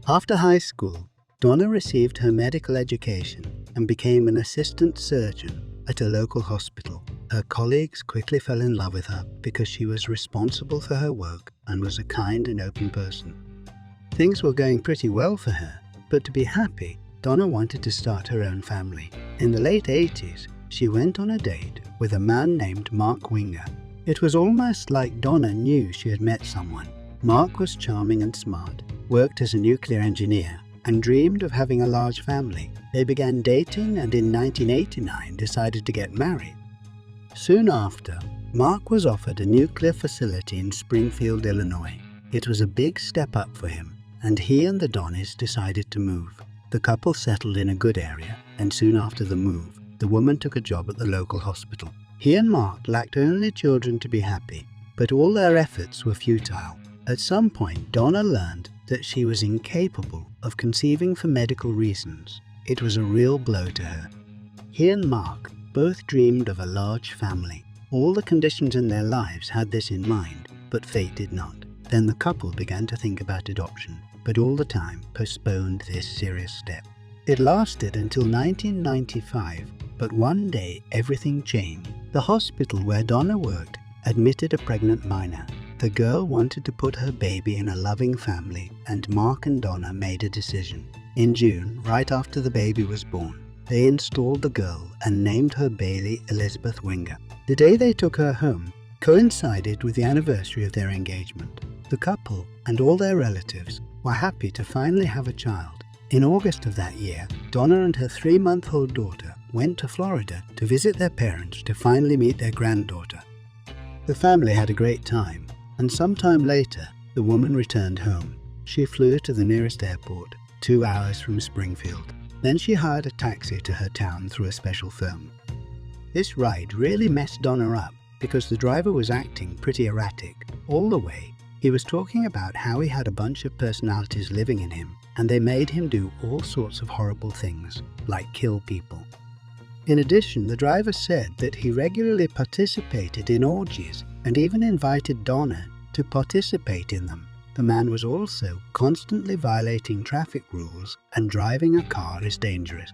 After high school, Donna received her medical education and became an assistant surgeon at a local hospital. Her colleagues quickly fell in love with her because she was responsible for her work and was a kind and open person. Things were going pretty well for her, but to be happy, Donna wanted to start her own family. In the late 80s, she went on a date with a man named Mark Winger. It was almost like Donna knew she had met someone. Mark was charming and smart, worked as a nuclear engineer, and dreamed of having a large family. They began dating and in 1989 decided to get married. Soon after, Mark was offered a nuclear facility in Springfield, Illinois. It was a big step up for him, and he and the Donnies decided to move. The couple settled in a good area, and soon after the move, the woman took a job at the local hospital. He and Mark lacked only children to be happy, but all their efforts were futile. At some point, Donna learned that she was incapable of conceiving for medical reasons. It was a real blow to her. He and Mark both dreamed of a large family. All the conditions in their lives had this in mind, but fate did not. Then the couple began to think about adoption, but all the time postponed this serious step. It lasted until 1995, but one day everything changed. The hospital where Donna worked admitted a pregnant minor. The girl wanted to put her baby in a loving family, and Mark and Donna made a decision. In June, right after the baby was born, they installed the girl and named her Bailey Elizabeth Winger. The day they took her home coincided with the anniversary of their engagement. The couple and all their relatives were happy to finally have a child. In August of that year, Donna and her 3-month-old daughter went to Florida to visit their parents to finally meet their granddaughter. The family had a great time, and sometime later, the woman returned home. She flew to the nearest airport, 2 hours from Springfield. Then she hired a taxi to her town through a special firm. This ride really messed Donna up because the driver was acting pretty erratic. All the way, he was talking about how he had a bunch of personalities living in him, and they made him do all sorts of horrible things, like kill people. In addition, the driver said that he regularly participated in orgies and even invited Donna to participate in them. The man was also constantly violating traffic rules, and driving a car is dangerous.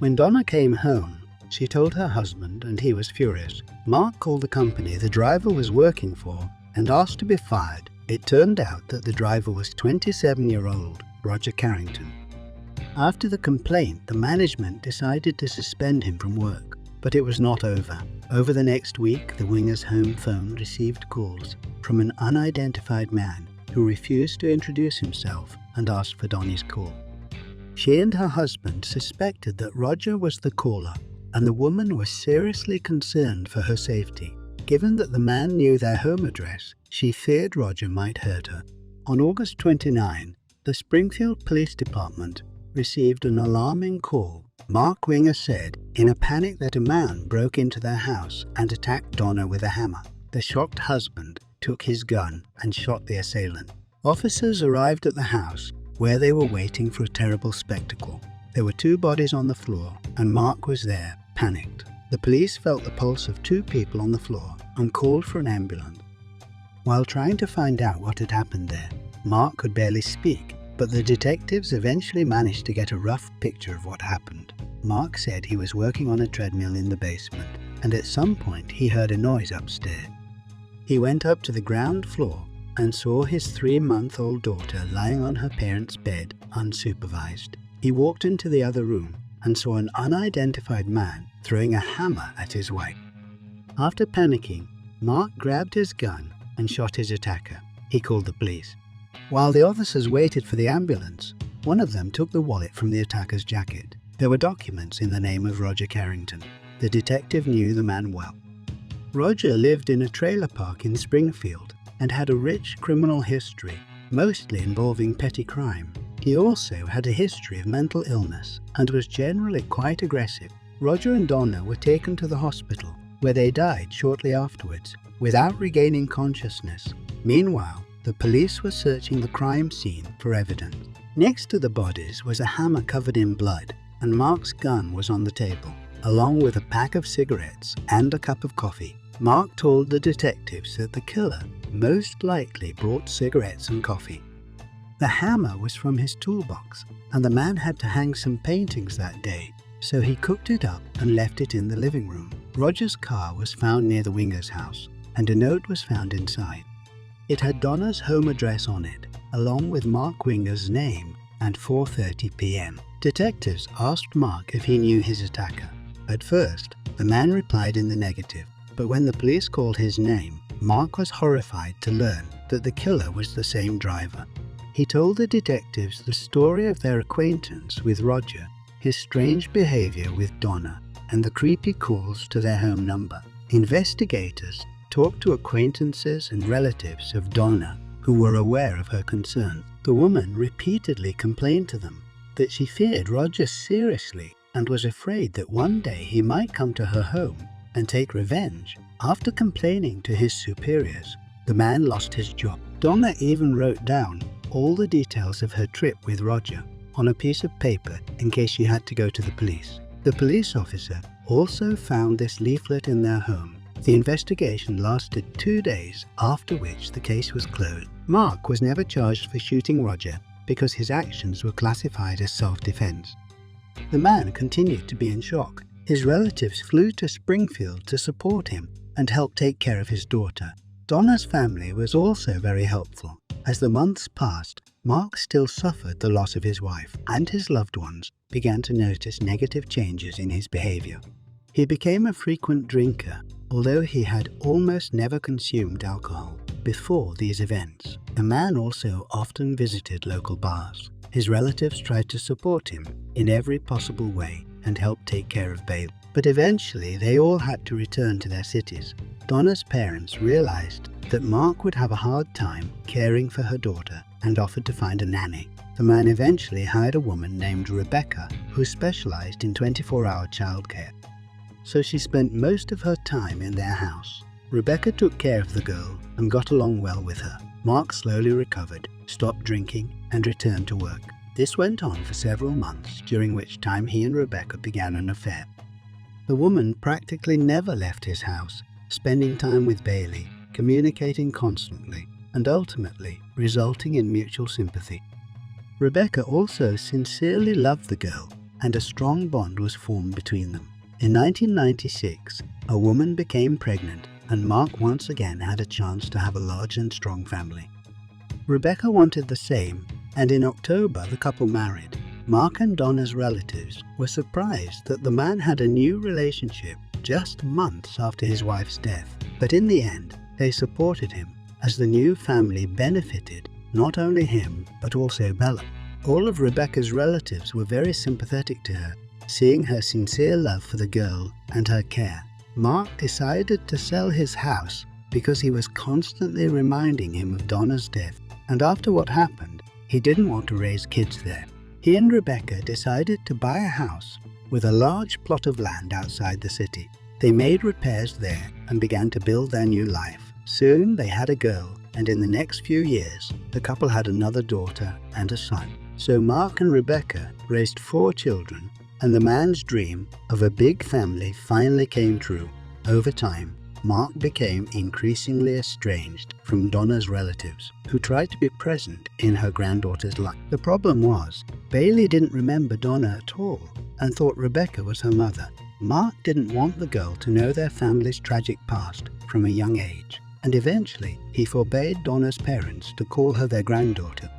When Donna came home, she told her husband, and he was furious. Mark called the company the driver was working for and asked to be fired. It turned out that the driver was 27-year-old Roger Carrington. After the complaint, the management decided to suspend him from work, but it was not over. Over the next week, the Wingers' home phone received calls from an unidentified man who refused to introduce himself and asked for Donnie's call. She and her husband suspected that Roger was the caller, and the woman was seriously concerned for her safety. Given that the man knew their home address, she feared Roger might hurt her. On August 29, the Springfield Police Department received an alarming call. Mark Winger said in a panic that a man broke into their house and attacked Donna with a hammer. The shocked husband took his gun and shot the assailant. Officers arrived at the house, where they were waiting for a terrible spectacle. There were 2 bodies on the floor, and Mark was there, panicked. The police felt the pulse of 2 people on the floor and called for an ambulance. While trying to find out what had happened there, Mark could barely speak, but the detectives eventually managed to get a rough picture of what happened. Mark said he was working on a treadmill in the basement, and at some point he heard a noise upstairs. He went up to the ground floor and saw his 3-month-old daughter lying on her parents' bed, unsupervised. He walked into the other room and saw an unidentified man throwing a hammer at his wife. After panicking, Mark grabbed his gun and shot his attacker. He called the police. While the officers waited for the ambulance, one of them took the wallet from the attacker's jacket. There were documents in the name of Roger Carrington. The detective knew the man well. Roger lived in a trailer park in Springfield and had a rich criminal history, mostly involving petty crime. He also had a history of mental illness and was generally quite aggressive. Roger and Donna were taken to the hospital, where they died shortly afterwards, without regaining consciousness. Meanwhile, the police were searching the crime scene for evidence. Next to the bodies was a hammer covered in blood, and Mark's gun was on the table, along with a pack of cigarettes and a cup of coffee. Mark told the detectives that the killer most likely brought cigarettes and coffee. The hammer was from his toolbox, and the man had to hang some paintings that day, so he cooked it up and left it in the living room. Roger's car was found near the Wingers' house, and a note was found inside. It had Donna's home address on it, along with Mark Winger's name and 4:30 p.m. Detectives asked Mark if he knew his attacker. At first, the man replied in the negative, but when the police called his name, Mark was horrified to learn that the killer was the same driver. He told the detectives the story of their acquaintance with Roger, his strange behavior with Donna, and the creepy calls to their home number. Investigators talked to acquaintances and relatives of Donna who were aware of her concern. The woman repeatedly complained to them that she feared Roger seriously and was afraid that one day he might come to her home and take revenge. After complaining to his superiors, the man lost his job. Donna even wrote down all the details of her trip with Roger on a piece of paper in case she had to go to the police. The police officer also found this leaflet in their home. The investigation lasted 2 days, after which the case was closed. Mark was never charged for shooting Roger because his actions were classified as self-defense. The man continued to be in shock. His relatives flew to Springfield to support him, and helped take care of his daughter. Donna's family was also very helpful. As the months passed, Mark still suffered the loss of his wife, and his loved ones began to notice negative changes in his behavior. He became a frequent drinker, although he had almost never consumed alcohol before these events. The man also often visited local bars. His relatives tried to support him in every possible way and help take care of Bailey. But eventually they all had to return to their cities. Donna's parents realized that Mark would have a hard time caring for her daughter and offered to find a nanny. The man eventually hired a woman named Rebecca who specialized in 24-hour childcare. So she spent most of her time in their house. Rebecca took care of the girl and got along well with her. Mark slowly recovered, stopped drinking, and returned to work. This went on for several months, during which time he and Rebecca began an affair. The woman practically never left his house, spending time with Bailey, communicating constantly, and ultimately resulting in mutual sympathy. Rebecca also sincerely loved the girl, and a strong bond was formed between them. In 1996, a woman became pregnant, and Mark once again had a chance to have a large and strong family. Rebecca wanted the same, and in October the couple married. Mark and Donna's relatives were surprised that the man had a new relationship just months after his wife's death, but in the end they supported him, as the new family benefited not only him but also Bella. All of Rebecca's relatives were very sympathetic to her, seeing her sincere love for the girl and her care. Mark decided to sell his house because he was constantly reminding him of Donna's death, and after what happened, he didn't want to raise kids there. He and Rebecca decided to buy a house with a large plot of land outside the city. They made repairs there and began to build their new life. Soon they had a girl, and in the next few years, the couple had another daughter and a son. So Mark and Rebecca raised 4 children, and the man's dream of a big family finally came true. Over time, Mark became increasingly estranged from Donna's relatives, who tried to be present in her granddaughter's life. The problem was, Bailey didn't remember Donna at all and thought Rebecca was her mother. Mark didn't want the girl to know their family's tragic past from a young age, and eventually he forbade Donna's parents to call her their granddaughter.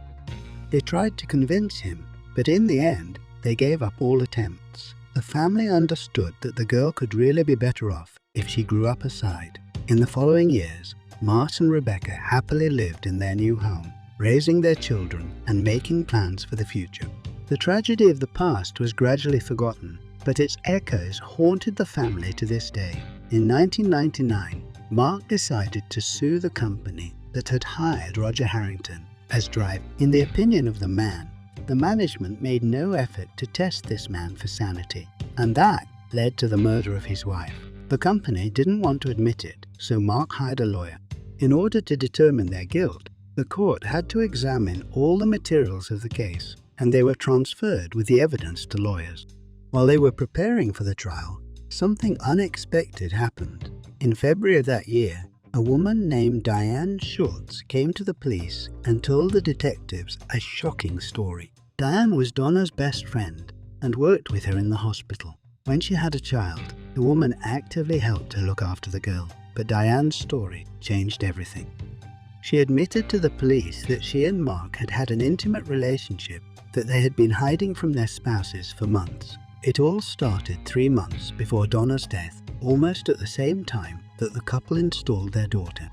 They tried to convince him, but in the end, they gave up all attempts. The family understood that the girl could really be better off if she grew up aside. In the following years, Mark and Rebecca happily lived in their new home, raising their children and making plans for the future. The tragedy of the past was gradually forgotten, but its echoes haunted the family to this day. In 1999, Mark decided to sue the company that had hired Roger Harrington as driver. In the opinion of the man, the management made no effort to test this man for sanity, and that led to the murder of his wife. The company didn't want to admit it, so Mark hired a lawyer. In order to determine their guilt, the court had to examine all the materials of the case, and they were transferred with the evidence to lawyers. While they were preparing for the trial, something unexpected happened. In February of that year, a woman named Diane Schultz came to the police and told the detectives a shocking story. Diane was Donna's best friend and worked with her in the hospital. When she had a child, the woman actively helped her look after the girl, but Diane's story changed everything. She admitted to the police that she and Mark had had an intimate relationship that they had been hiding from their spouses for months. It all started 3 months before Donna's death, almost at the same time that the couple installed their daughter.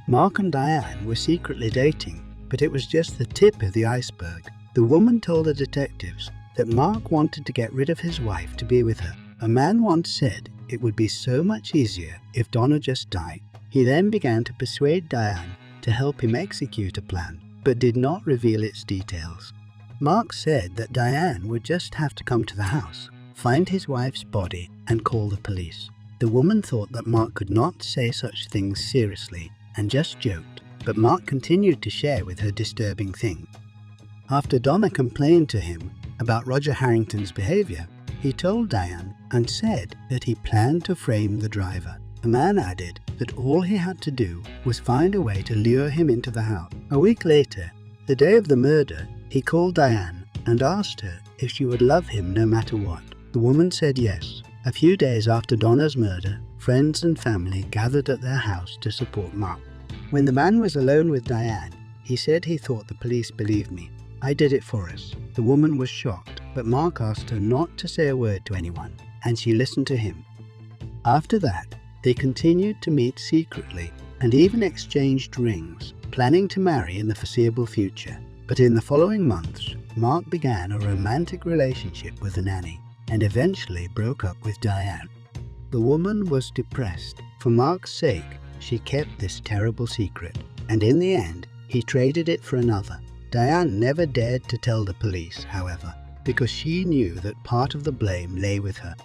Mark and Diane were secretly dating, but it was just the tip of the iceberg. The woman told the detectives that Mark wanted to get rid of his wife to be with her. A man once said it would be so much easier if Donna just died. He then began to persuade Diane to help him execute a plan, but did not reveal its details. Mark said that Diane would just have to come to the house, find his wife's body, and call the police. The woman thought that Mark could not say such things seriously and just joked, but Mark continued to share with her disturbing things. After Donna complained to him about Roger Harrington's behavior, he told Diane and said that he planned to frame the driver. The man added that all he had to do was find a way to lure him into the house. A week later, the day of the murder, he called Diane and asked her if she would love him no matter what. The woman said yes. A few days after Donna's murder, friends and family gathered at their house to support Mark. When the man was alone with Diane, he said he thought the police believed me. I did it for us. The woman was shocked, but Mark asked her not to say a word to anyone, and she listened to him. After that, they continued to meet secretly and even exchanged rings, planning to marry in the foreseeable future. But in the following months, Mark began a romantic relationship with the nanny and eventually broke up with Diane. The woman was depressed. For Mark's sake, she kept this terrible secret, and in the end, he traded it for another. Diane never dared to tell the police, however, because she knew that part of the blame lay with her.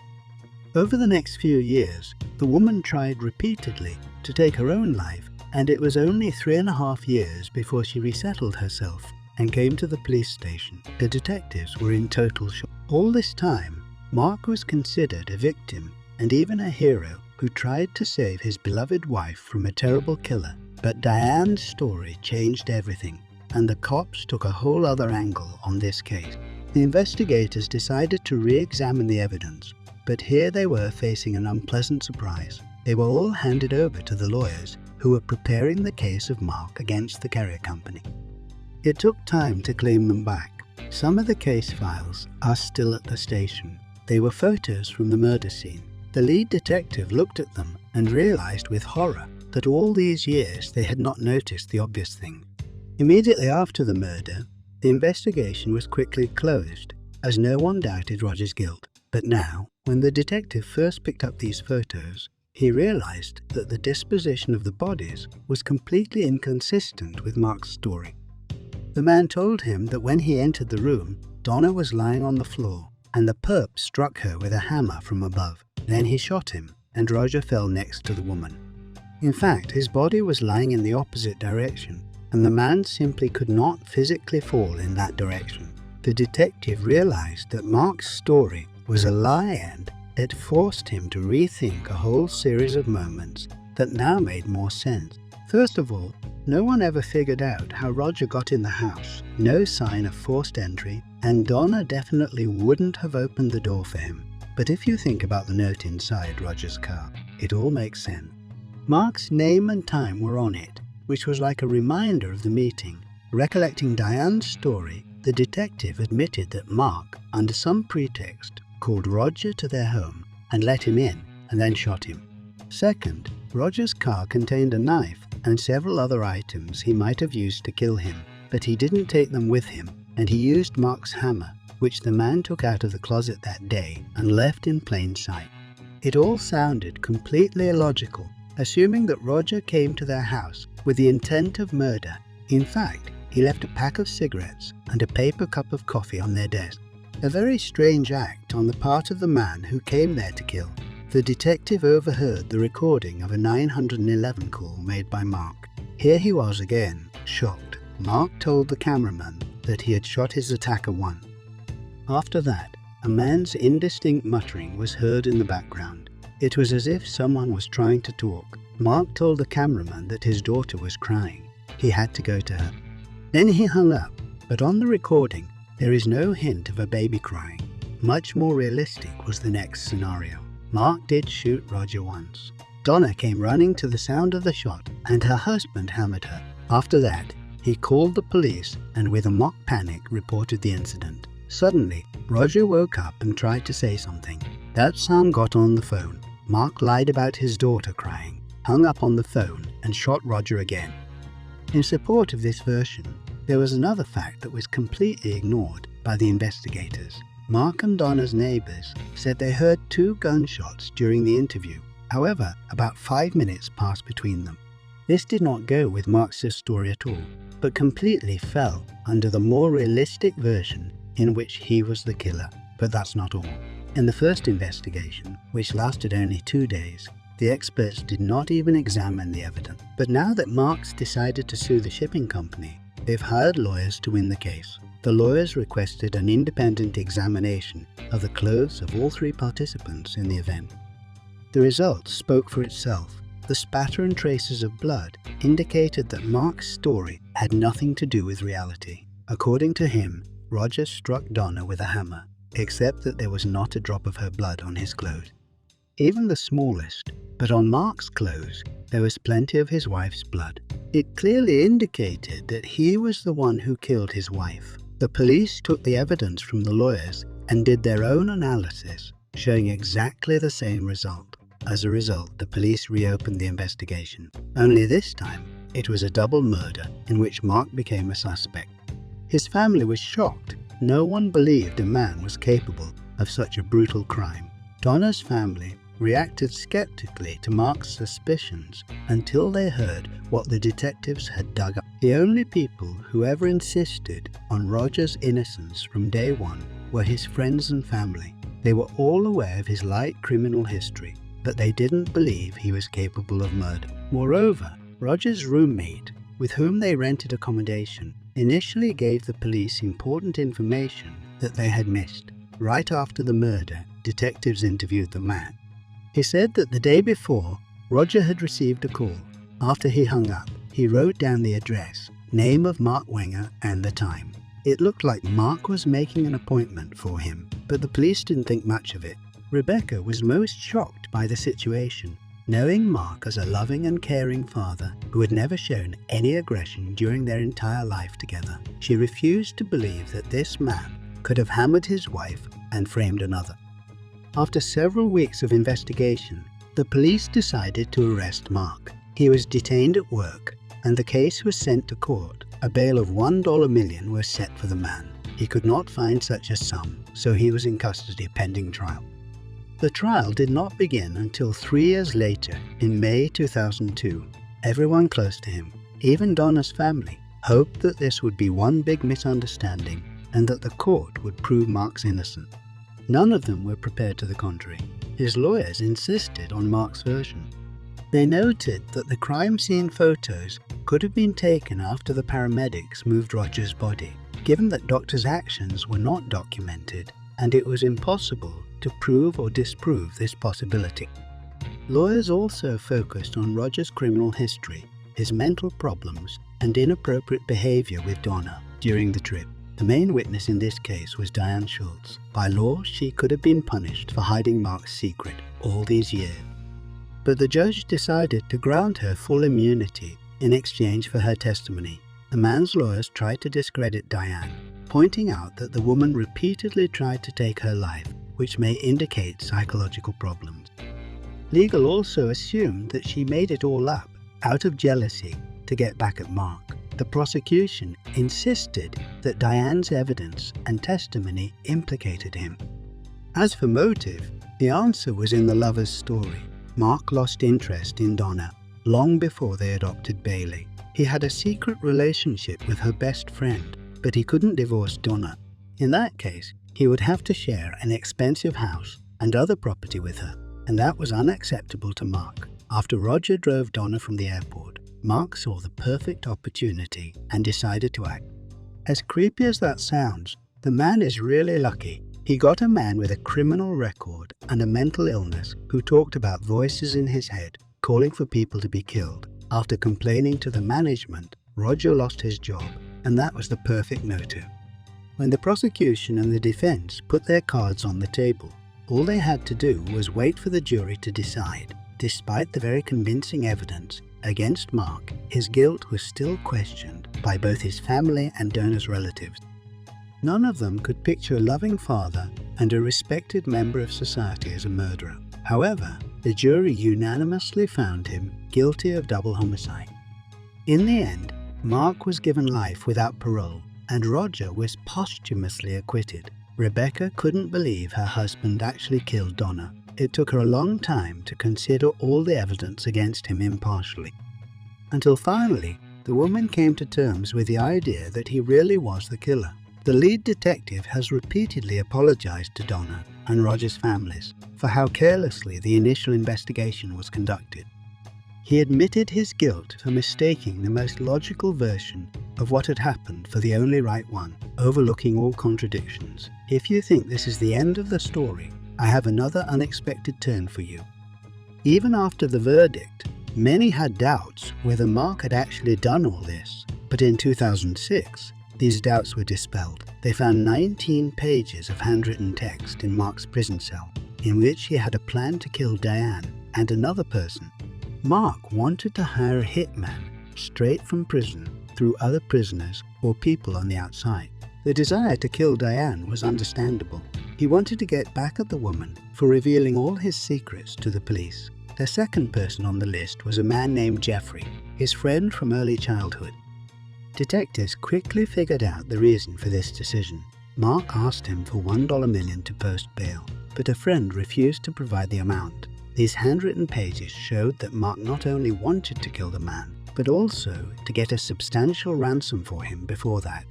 Over the next few years, the woman tried repeatedly to take her own life, and it was only 3.5 years before she resettled herself and came to the police station. The detectives were in total shock. All this time, Mark was considered a victim and even a hero who tried to save his beloved wife from a terrible killer. But Diane's story changed everything, and the cops took a whole other angle on this case. The investigators decided to re-examine the evidence, but here they were facing an unpleasant surprise. They were all handed over to the lawyers who were preparing the case of Mark against the carrier company. It took time to claim them back. Some of the case files are still at the station. They were photos from the murder scene. The lead detective looked at them and realized with horror that all these years they had not noticed the obvious thing. Immediately after the murder, the investigation was quickly closed, as no one doubted Roger's guilt. But now, when the detective first picked up these photos, he realized that the disposition of the bodies was completely inconsistent with Mark's story. The man told him that when he entered the room, Donna was lying on the floor, and the perp struck her with a hammer from above. Then he shot him, and Roger fell next to the woman. In fact, his body was lying in the opposite direction, and the man simply could not physically fall in that direction. The detective realized that Mark's story was a lie, and it forced him to rethink a whole series of moments that now made more sense. First of all, no one ever figured out how Roger got in the house. No sign of forced entry, and Donna definitely wouldn't have opened the door for him. But if you think about the note inside Roger's car, it all makes sense. Mark's name and time were on it, which was like a reminder of the meeting. Recollecting Diane's story, the detective admitted that Mark, under some pretext, called Roger to their home and let him in and then shot him. Second, Roger's car contained a knife and several other items he might have used to kill him, but he didn't take them with him, and he used Mark's hammer, which the man took out of the closet that day and left in plain sight. It all sounded completely illogical, assuming that Roger came to their house with the intent of murder. In fact, he left a pack of cigarettes and a paper cup of coffee on their desk. A very strange act on the part of the man who came there to kill. The detective overheard the recording of a 911 call made by Mark. Here he was again, shocked. Mark told the cameraman that he had shot his attacker once. After that, a man's indistinct muttering was heard in the background. It was as if someone was trying to talk. Mark told the cameraman that his daughter was crying. He had to go to her. Then he hung up, but on the recording, there is no hint of a baby crying. Much more realistic was the next scenario. Mark did shoot Roger once. Donna came running to the sound of the shot, and her husband hammered her. After that, he called the police and with a mock panic reported the incident. Suddenly, Roger woke up and tried to say something. That son got on the phone. Mark lied about his daughter crying, hung up on the phone, and shot Roger again. In support of this version, there was another fact that was completely ignored by the investigators. Mark and Donna's neighbors said they heard 2 gunshots during the interview. However, about 5 minutes passed between them. This did not go with Mark's story at all, but completely fell under the more realistic version in which he was the killer. But that's not all. In the first investigation, which lasted only 2 days, the experts did not even examine the evidence. But now that Mark's decided to sue the shipping company, they've hired lawyers to win the case. The lawyers requested an independent examination of the clothes of all 3 participants in the event. The results spoke for itself. The spatter and traces of blood indicated that Mark's story had nothing to do with reality. According to him, Roger struck Donna with a hammer, except that there was not a drop of her blood on his clothes. even the smallest, but on Mark's clothes there was plenty of his wife's blood. It clearly indicated that he was the one who killed his wife. The police took the evidence from the lawyers and did their own analysis, showing exactly the same result. As a result, the police reopened the investigation. Only this time, it was a double murder in which Mark became a suspect. His family was shocked. No one believed a man was capable of such a brutal crime. Donna's family reacted skeptically to Mark's suspicions until they heard what the detectives had dug up. The only people who ever insisted on Roger's innocence from day one were his friends and family. They were all aware of his light criminal history, but they didn't believe he was capable of murder. Moreover, Roger's roommate, with whom they rented accommodation, initially gave the police important information that they had missed. Right after the murder, detectives interviewed the man. He said that the day before, Roger had received a call. After he hung up, he wrote down the address, name of Mark Wenger, and the time. It looked like Mark was making an appointment for him, but the police didn't think much of it. Rebecca was most shocked by the situation, knowing Mark as a loving and caring father who had never shown any aggression during their entire life together. She refused to believe that this man could have hammered his wife and framed another. After several weeks of investigation, the police decided to arrest Mark. He was detained at work, and the case was sent to court. A bail of $1 million was set for the man. He could not find such a sum, so he was in custody pending trial. The trial did not begin until 3 years later, in May 2002. Everyone close to him, even Donna's family, hoped that this would be one big misunderstanding and that the court would prove Mark's innocent. None of them were prepared to the contrary. His lawyers insisted on Mark's version. They noted that the crime scene photos could have been taken after the paramedics moved Roger's body, given that doctors' actions were not documented, and it was impossible to prove or disprove this possibility. Lawyers also focused on Roger's criminal history, his mental problems, and inappropriate behavior with Donna during the trip. The main witness in this case was Diane Schultz. By law, she could have been punished for hiding Mark's secret all these years. But the judge decided to grant her full immunity in exchange for her testimony. The man's lawyers tried to discredit Diane, pointing out that the woman repeatedly tried to take her life, which may indicate psychological problems. Legal also assumed that she made it all up out of jealousy to get back at Mark. The prosecution insisted that Diane's evidence and testimony implicated him. As for motive, the answer was in the lover's story. Mark lost interest in Donna long before they adopted Bailey. He had a secret relationship with her best friend, but he couldn't divorce Donna. In that case, he would have to share an expensive house and other property with her, and that was unacceptable to Mark. After Roger drove Donna from the airport, Mark saw the perfect opportunity and decided to act. As creepy as that sounds, the man is really lucky. He got a man with a criminal record and a mental illness who talked about voices in his head calling for people to be killed. After complaining to the management, Roger lost his job, and that was the perfect motive. When the prosecution and the defense put their cards on the table, all they had to do was wait for the jury to decide. Despite the very convincing evidence against Mark, his guilt was still questioned by both his family and Donna's relatives. None of them could picture a loving father and a respected member of society as a murderer. However, the jury unanimously found him guilty of double homicide. In the end, Mark was given life without parole, and Roger was posthumously acquitted. Rebecca couldn't believe her husband actually killed Donna. It took her a long time to consider all the evidence against him impartially, until finally the woman came to terms with the idea that he really was the killer. The lead detective has repeatedly apologized to Donna and Roger's families for how carelessly the initial investigation was conducted. He admitted his guilt for mistaking the most logical version of what had happened for the only right one, overlooking all contradictions. If you think this is the end of the story, I have another unexpected turn for you. Even after the verdict, many had doubts whether Mark had actually done all this, but in 2006, these doubts were dispelled. They found 19 pages of handwritten text in Mark's prison cell. in which he had a plan to kill Diane and another person. Mark wanted to hire a hitman straight from prison through other prisoners or people on the outside. The desire to kill Diane was understandable. He wanted to get back at the woman for revealing all his secrets to the police. The second person on the list was a man named Jeffrey, his friend from early childhood. Detectives quickly figured out the reason for this decision. Mark asked him for $1 million to post bail, but a friend refused to provide the amount. These handwritten pages showed that Mark not only wanted to kill the man, but also to get a substantial ransom for him before that.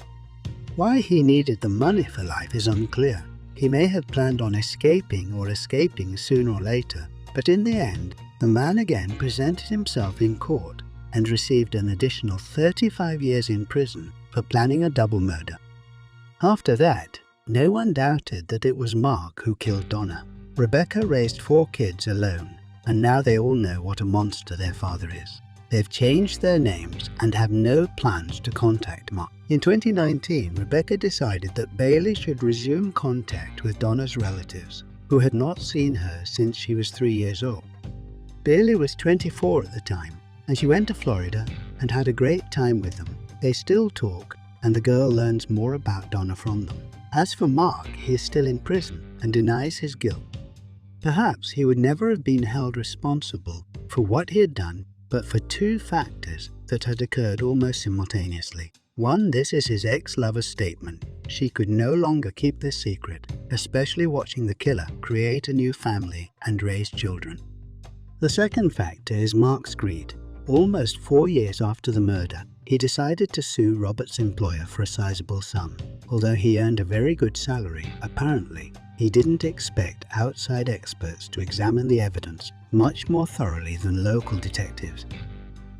Why he needed the money for life is unclear. He may have planned on escaping sooner or later, but in the end, the man again presented himself in court and received an additional 35 years in prison for planning a double murder. After that, no one doubted that it was Mark who killed Donna. Rebecca raised 4 kids alone, and now they all know what a monster their father is. They've changed their names and have no plans to contact Mark. In 2019, Rebecca decided that Bailey should resume contact with Donna's relatives, who had not seen her since she was 3 years old. Bailey was 24 at the time, and she went to Florida and had a great time with them. They still talk, and the girl learns more about Donna from them. As for Mark, he is still in prison and denies his guilt. Perhaps he would never have been held responsible for what he had done, but for 2 factors that had occurred almost simultaneously. One, this is his ex-lover's statement. She could no longer keep this secret, especially watching the killer create a new family and raise children. The second factor is Mark's greed. Almost 4 years after the murder, he decided to sue Robert's employer for a sizable sum. Although he earned a very good salary, apparently, he didn't expect outside experts to examine the evidence much more thoroughly than local detectives.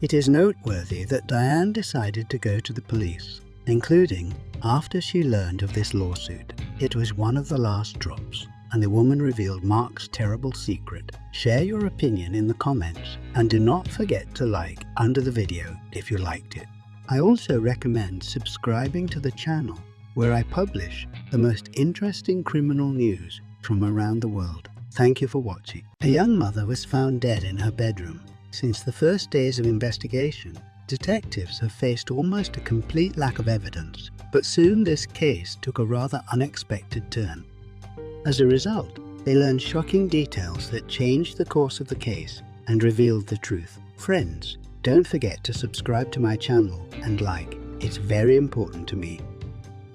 It is noteworthy that Diane decided to go to the police, including after she learned of this lawsuit. It was one of the last drops, and the woman revealed Mark's terrible secret. Share your opinion in the comments, and do not forget to like under the video if you liked it. I also recommend subscribing to the channel, where I publish the most interesting criminal news from around the world. Thank you for watching. A young mother was found dead in her bedroom. Since the first days of investigation, detectives have faced almost a complete lack of evidence, but soon this case took a rather unexpected turn. As a result, they learned shocking details that changed the course of the case and revealed the truth. Friends, don't forget to subscribe to my channel and like. It's very important to me.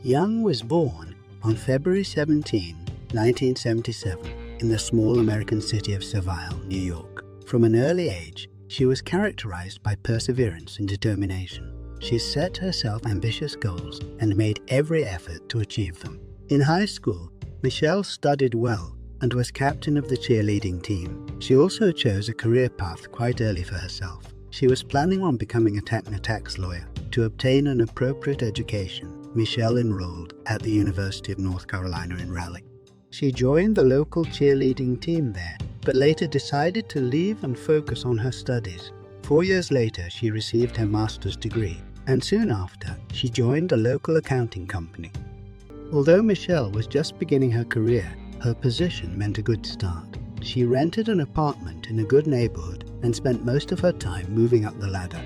Young was born on February 17, 1977, in the small American city of Seville, New York. From an early age, she was characterized by perseverance and determination. She set herself ambitious goals and made every effort to achieve them. In high school, Michelle studied well and was captain of the cheerleading team. She also chose a career path quite early for herself. She was planning on becoming a tax lawyer. To obtain an appropriate education, Michelle enrolled at the University of North Carolina in Raleigh. She joined the local cheerleading team there, but later decided to leave and focus on her studies. 4 years later, she received her master's degree, and soon after, she joined a local accounting company. Although Michelle was just beginning her career, her position meant a good start. She rented an apartment in a good neighborhood and spent most of her time moving up the ladder.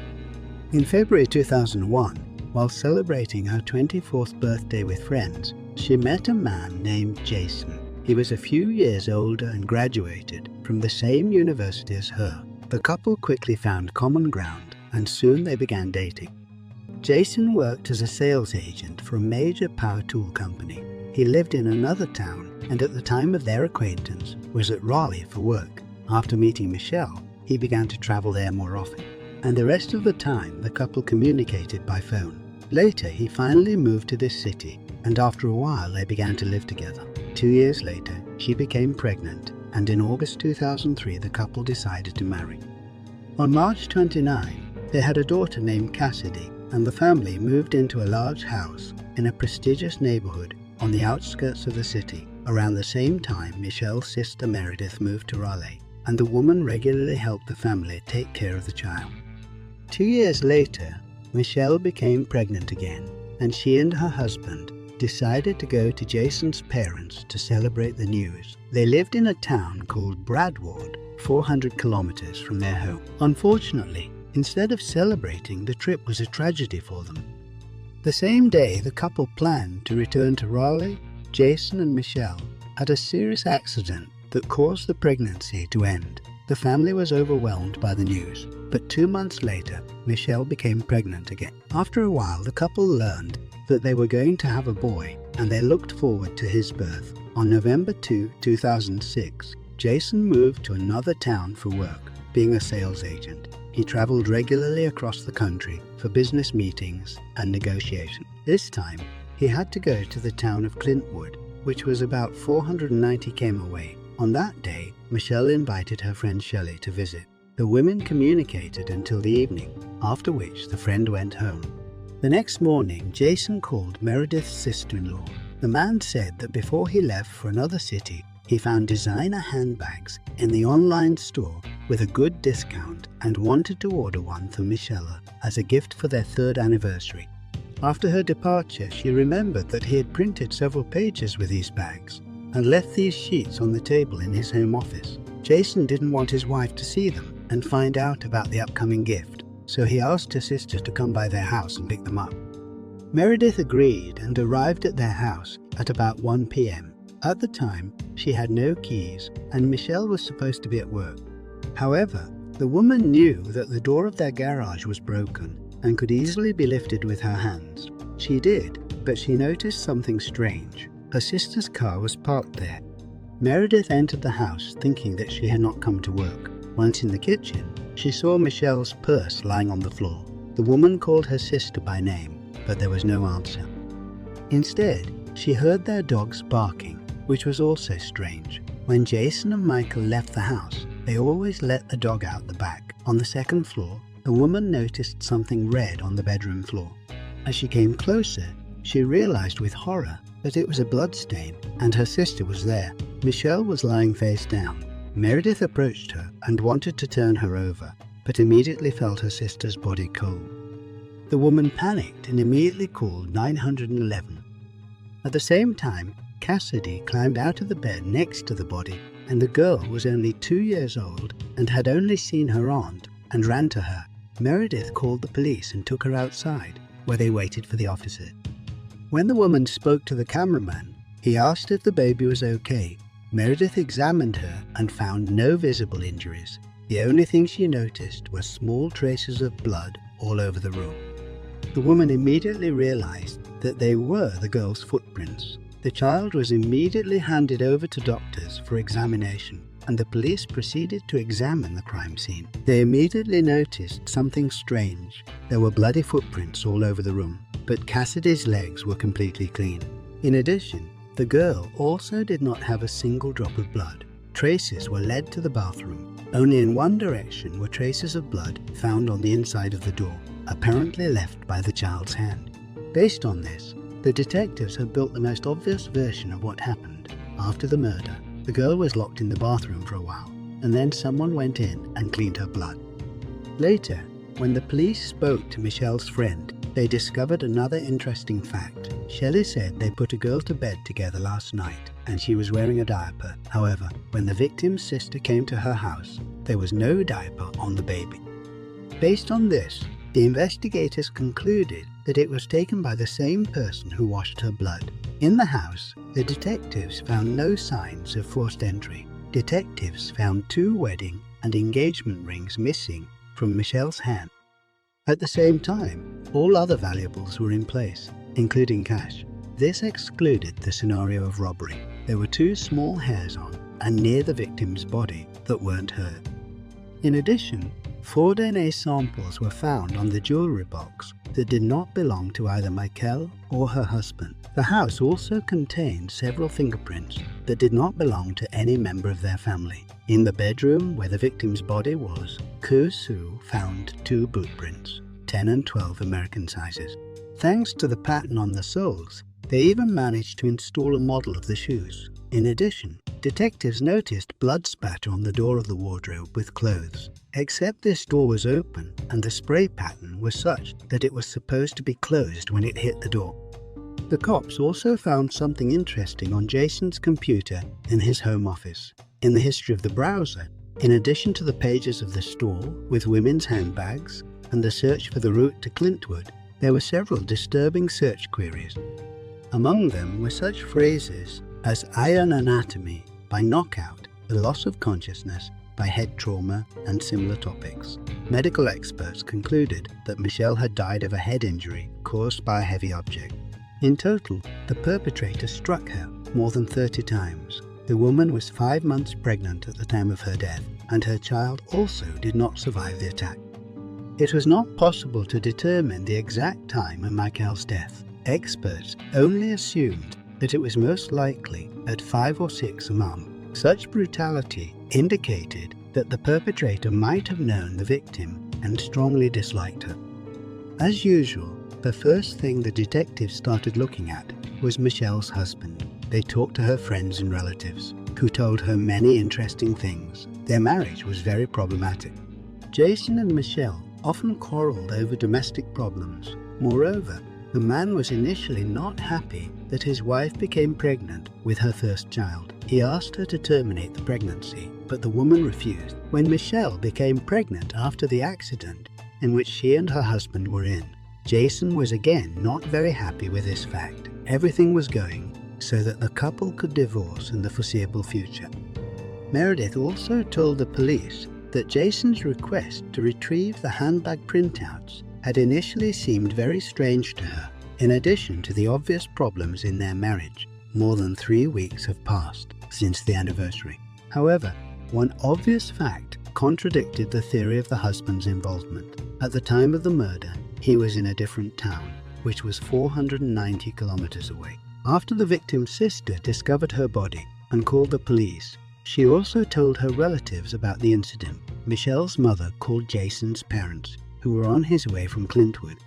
In February 2001, while celebrating her 24th birthday with friends, she met a man named Jason. He was a few years older and graduated from the same university as her. The couple quickly found common ground, and soon they began dating. Jason worked as a sales agent for a major power tool company. He lived in another town, and at the time of their acquaintance was at Raleigh for work. After meeting Michelle, he began to travel there more often, and the rest of the time the couple communicated by phone. Later, he finally moved to this city, and after a while they began to live together. 2 years later, she became pregnant, and in August 2003 the couple decided to marry. On March 29, they had a daughter named Cassidy, and the family moved into a large house in a prestigious neighborhood on the outskirts of the city. Around the same time, Michelle's sister Meredith moved to Raleigh, and the woman regularly helped the family take care of the child. 2 years later, Michelle became pregnant again, and she and her husband decided to go to Jason's parents to celebrate the news. They lived in a town called Bradward, 400 kilometers from their home. Unfortunately, instead of celebrating, the trip was a tragedy for them. The same day the couple planned to return to Raleigh, Jason and Michelle had a serious accident that caused the pregnancy to end. The family was overwhelmed by the news, but 2 months later, Michelle became pregnant again. After a while, the couple learned that they were going to have a boy, and they looked forward to his birth. On November 2, 2006, Jason moved to another town for work, being a sales agent. He traveled regularly across the country for business meetings and negotiations. This time, he had to go to the town of Clintwood, which was about 490 km away. On that day, Michelle invited her friend Shelley to visit. The women communicated until the evening, after which the friend went home. The next morning, Jason called Meredith's sister-in-law. The man said that before he left for another city, he found designer handbags in the online store with a good discount and wanted to order one for Michelle as a gift for their 3rd anniversary. After her departure, she remembered that he had printed several pages with these bags and left these sheets on the table in his home office. Jason didn't want his wife to see them and find out about the upcoming gift, so he asked her sister to come by their house and pick them up. Meredith agreed and arrived at their house at about 1 p.m. At the time, she had no keys and Michelle was supposed to be at work. However, the woman knew that the door of their garage was broken and could easily be lifted with her hands. She did, but she noticed something strange. Her sister's car was parked there. Meredith entered the house thinking that she had not come to work. Once in the kitchen, she saw Michelle's purse lying on the floor. The woman called her sister by name, but there was no answer. Instead, she heard their dogs barking, which was also strange. When Jason and Michael left the house, they always let the dog out the back. On the 2nd floor, the woman noticed something red on the bedroom floor. As she came closer, she realized with horror that it was a bloodstain, and her sister was there. Michelle was lying face down. Meredith approached her and wanted to turn her over, but immediately felt her sister's body cold. The woman panicked and immediately called 911. At the same time, Cassidy climbed out of the bed next to the body, and the girl was only 2 years old and had only seen her aunt and ran to her. Meredith called the police and took her outside, where they waited for the officer. When the woman spoke to the cameraman, he asked if the baby was okay. Meredith examined her and found no visible injuries. The only thing she noticed were small traces of blood all over the room. The woman immediately realized that they were the girl's footprints. The child was immediately handed over to doctors for examination, and the police proceeded to examine the crime scene. They immediately noticed something strange. There were bloody footprints all over the room, but Cassidy's legs were completely clean. In addition, the girl also did not have a single drop of blood. Traces were led to the bathroom. Only in one direction were traces of blood found on the inside of the door, apparently left by the child's hand. Based on this, the detectives have built the most obvious version of what happened. After the murder, the girl was locked in the bathroom for a while, and then someone went in and cleaned her blood. Later, when the police spoke to Michelle's friend, they discovered another interesting fact. Shelley said they put a girl to bed together last night and she was wearing a diaper. However, when the victim's sister came to her house, there was no diaper on the baby. Based on this, the investigators concluded that it was taken by the same person who washed her blood. In the house, the detectives found no signs of forced entry. Detectives found 2 wedding and engagement rings missing from Michelle's hand. At the same time, all other valuables were in place, including cash. This excluded the scenario of robbery. There were 2 small hairs on and near the victim's body that weren't hurt. In addition, 4 DNA samples were found on the jewelry box that did not belong to either Michael or her husband. The house also contained several fingerprints that did not belong to any member of their family. In the bedroom where the victim's body was, Ku-Sue found 2 boot prints, 10 and 12 American sizes. Thanks to the pattern on the soles, they even managed to install a model of the shoes. In addition, detectives noticed blood spatter on the door of the wardrobe with clothes. Except this door was open and the spray pattern was such that it was supposed to be closed when it hit the door. The cops also found something interesting on Jason's computer in his home office. In the history of the browser, in addition to the pages of the store with women's handbags and the search for the route to Clintwood, there were several disturbing search queries. Among them were such phrases as iron anatomy by knockout, the loss of consciousness by head trauma, and similar topics. Medical experts concluded that Michelle had died of a head injury caused by a heavy object. In total, the perpetrator struck her more than 30 times. The woman was 5 months pregnant at the time of her death, and her child also did not survive the attack. It was not possible to determine the exact time of Michael's death. Experts only assumed that it was most likely at 5 or 6 a.m. Such brutality indicated that the perpetrator might have known the victim and strongly disliked her. As usual, the first thing the detectives started looking at was Michelle's husband. They talked to her friends and relatives, who told her many interesting things. Their marriage was very problematic. Jason and Michelle often quarreled over domestic problems. Moreover, the man was initially not happy that his wife became pregnant with her first child. He asked her to terminate the pregnancy, but the woman refused. When Michelle became pregnant after the accident in which she and her husband were in, Jason was again not very happy with this fact. Everything was going so that the couple could divorce in the foreseeable future. Meredith also told the police that Jason's request to retrieve the handbag printouts had initially seemed very strange to her. In addition to the obvious problems in their marriage, more than 3 weeks have passed since the anniversary. However, one obvious fact contradicted the theory of the husband's involvement. At the time of the murder, he was in a different town, which was 490 kilometers away. After the victim's sister discovered her body and called the police, she also told her relatives about the incident. Michelle's mother called Jason's parents, who were on his way from Clintwood.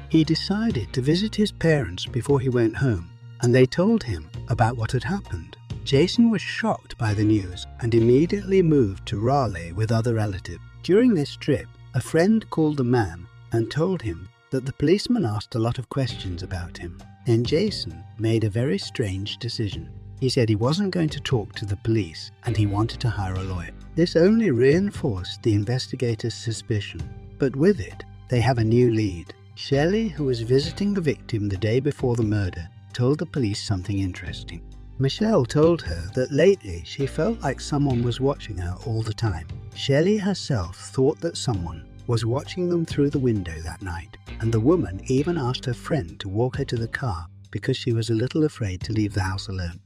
He decided to visit his parents before he went home, and they told him about what had happened. Jason was shocked by the news and immediately moved to Raleigh with other relatives. During this trip, a friend called the man and told him that the policeman asked a lot of questions about him. Then Jason made a very strange decision. He said he wasn't going to talk to the police and he wanted to hire a lawyer. This only reinforced the investigators' suspicion, but with it, they have a new lead. Shelley, who was visiting the victim the day before the murder, told the police something interesting. Michelle told her that lately she felt like someone was watching her all the time. Shelley herself thought that someone was watching them through the window that night, and the woman even asked her friend to walk her to the car because she was a little afraid to leave the house alone.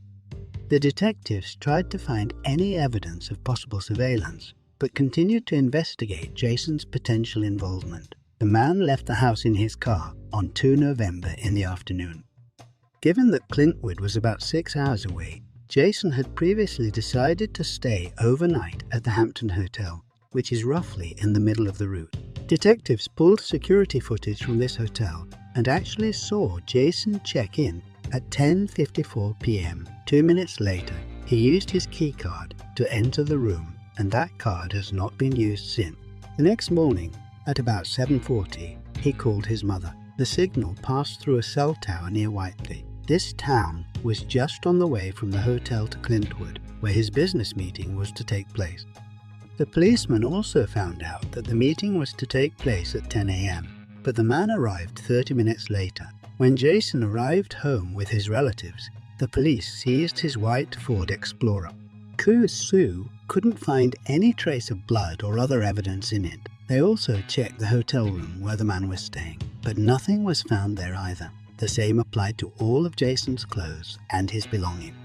The detectives tried to find any evidence of possible surveillance, but continued to investigate Jason's potential involvement. The man left the house in his car on 2 November in the afternoon. Given that Clintwood was about 6 hours away, Jason had previously decided to stay overnight at the Hampton Hotel, which is roughly in the middle of the route. Detectives pulled security footage from this hotel and actually saw Jason check in at 10:54 p.m. 2 minutes later, he used his key card to enter the room, and that card has not been used since. The next morning, at about 7:40, he called his mother. The signal passed through a cell tower near Whiteley. This town was just on the way from the hotel to Clintwood, where his business meeting was to take place. The policeman also found out that the meeting was to take place at 10 a.m., but the man arrived 30 minutes later. When Jason arrived home with his relatives, the police seized his white Ford Explorer. Koo Soo couldn't find any trace of blood or other evidence in it. They also checked the hotel room where the man was staying, but nothing was found there either. The same applied to all of Jason's clothes and his belongings.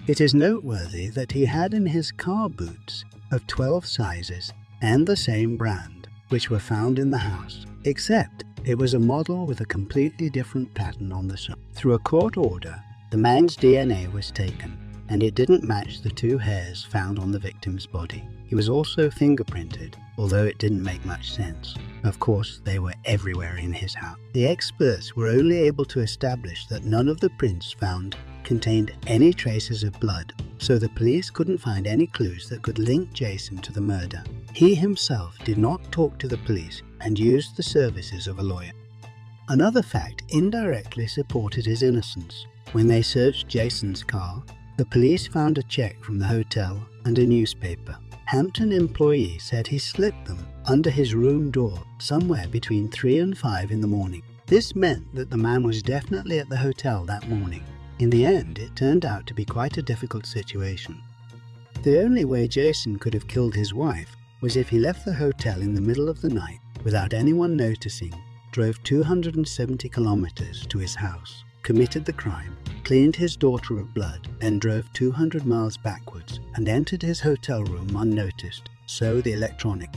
It is noteworthy that he had in his car boots of 12 sizes and the same brand, which were found in the house, except it was a model with a completely different pattern on the sole. Through a court order, the man's DNA was taken, and it didn't match the 2 hairs found on the victim's body. He was also fingerprinted, although it didn't make much sense. Of course, they were everywhere in his house. The experts were only able to establish that none of the prints found contained any traces of blood, so the police couldn't find any clues that could link Jason to the murder. He himself did not talk to the police and used the services of a lawyer. Another fact indirectly supported his innocence. When they searched Jason's car, the police found a check from the hotel and a newspaper. Hampton employee said he slipped them under his room door somewhere between 3 and 5 in the morning. This meant that the man was definitely at the hotel that morning. In the end, it turned out to be quite a difficult situation. The only way Jason could have killed his wife was if he left the hotel in the middle of the night without anyone noticing, drove 270 kilometers to his house, committed the crime, cleaned his daughter of blood, then drove 200 miles backwards and entered his hotel room unnoticed, so the electronic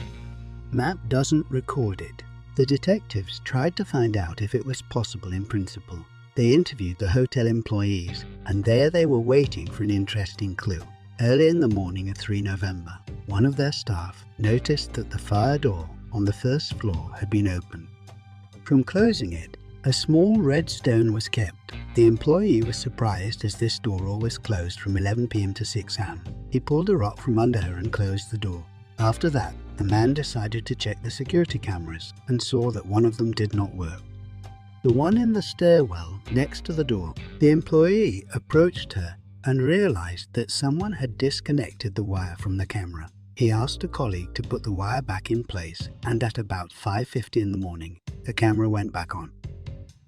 map doesn't record it. The detectives tried to find out if it was possible in principle. They interviewed the hotel employees, and there they were waiting for an interesting clue. Early in the morning of 3 November, one of their staff noticed that the fire door on the first floor had been opened. From closing it, a small red stone was kept. The employee was surprised as this door always closed from 11 p.m. to 6 a.m. He pulled a rock from under her and closed the door. After that, the man decided to check the security cameras and saw that one of them did not work. The one in the stairwell next to the door. The employee approached her and realized that someone had disconnected the wire from the camera. He asked a colleague to put the wire back in place, and at about 5:50 in the morning, the camera went back on.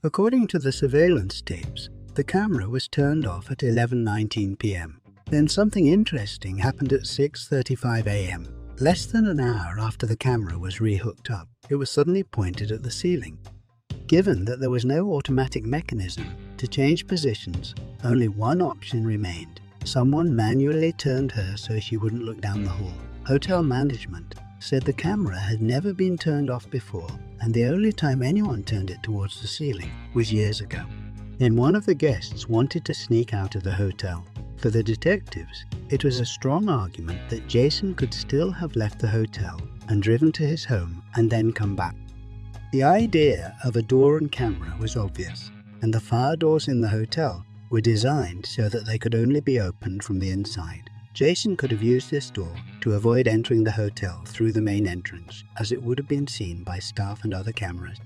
According to the surveillance tapes, the camera was turned off at 11:19 p.m. Then something interesting happened at 6:35 a.m. Less than an hour after the camera was re-hooked up, it was suddenly pointed at the ceiling. Given that there was no automatic mechanism to change positions, only one option remained. Someone manually turned her so she wouldn't look down the hall. Hotel management said the camera had never been turned off before, and the only time anyone turned it towards the ceiling was years ago. Then one of the guests wanted to sneak out of the hotel. For the detectives, it was a strong argument that Jason could still have left the hotel and driven to his home and then come back. The idea of a door and camera was obvious, and the fire doors in the hotel were designed so that they could only be opened from the inside. Jason could have used this door to avoid entering the hotel through the main entrance, as it would have been seen by staff and other cameras.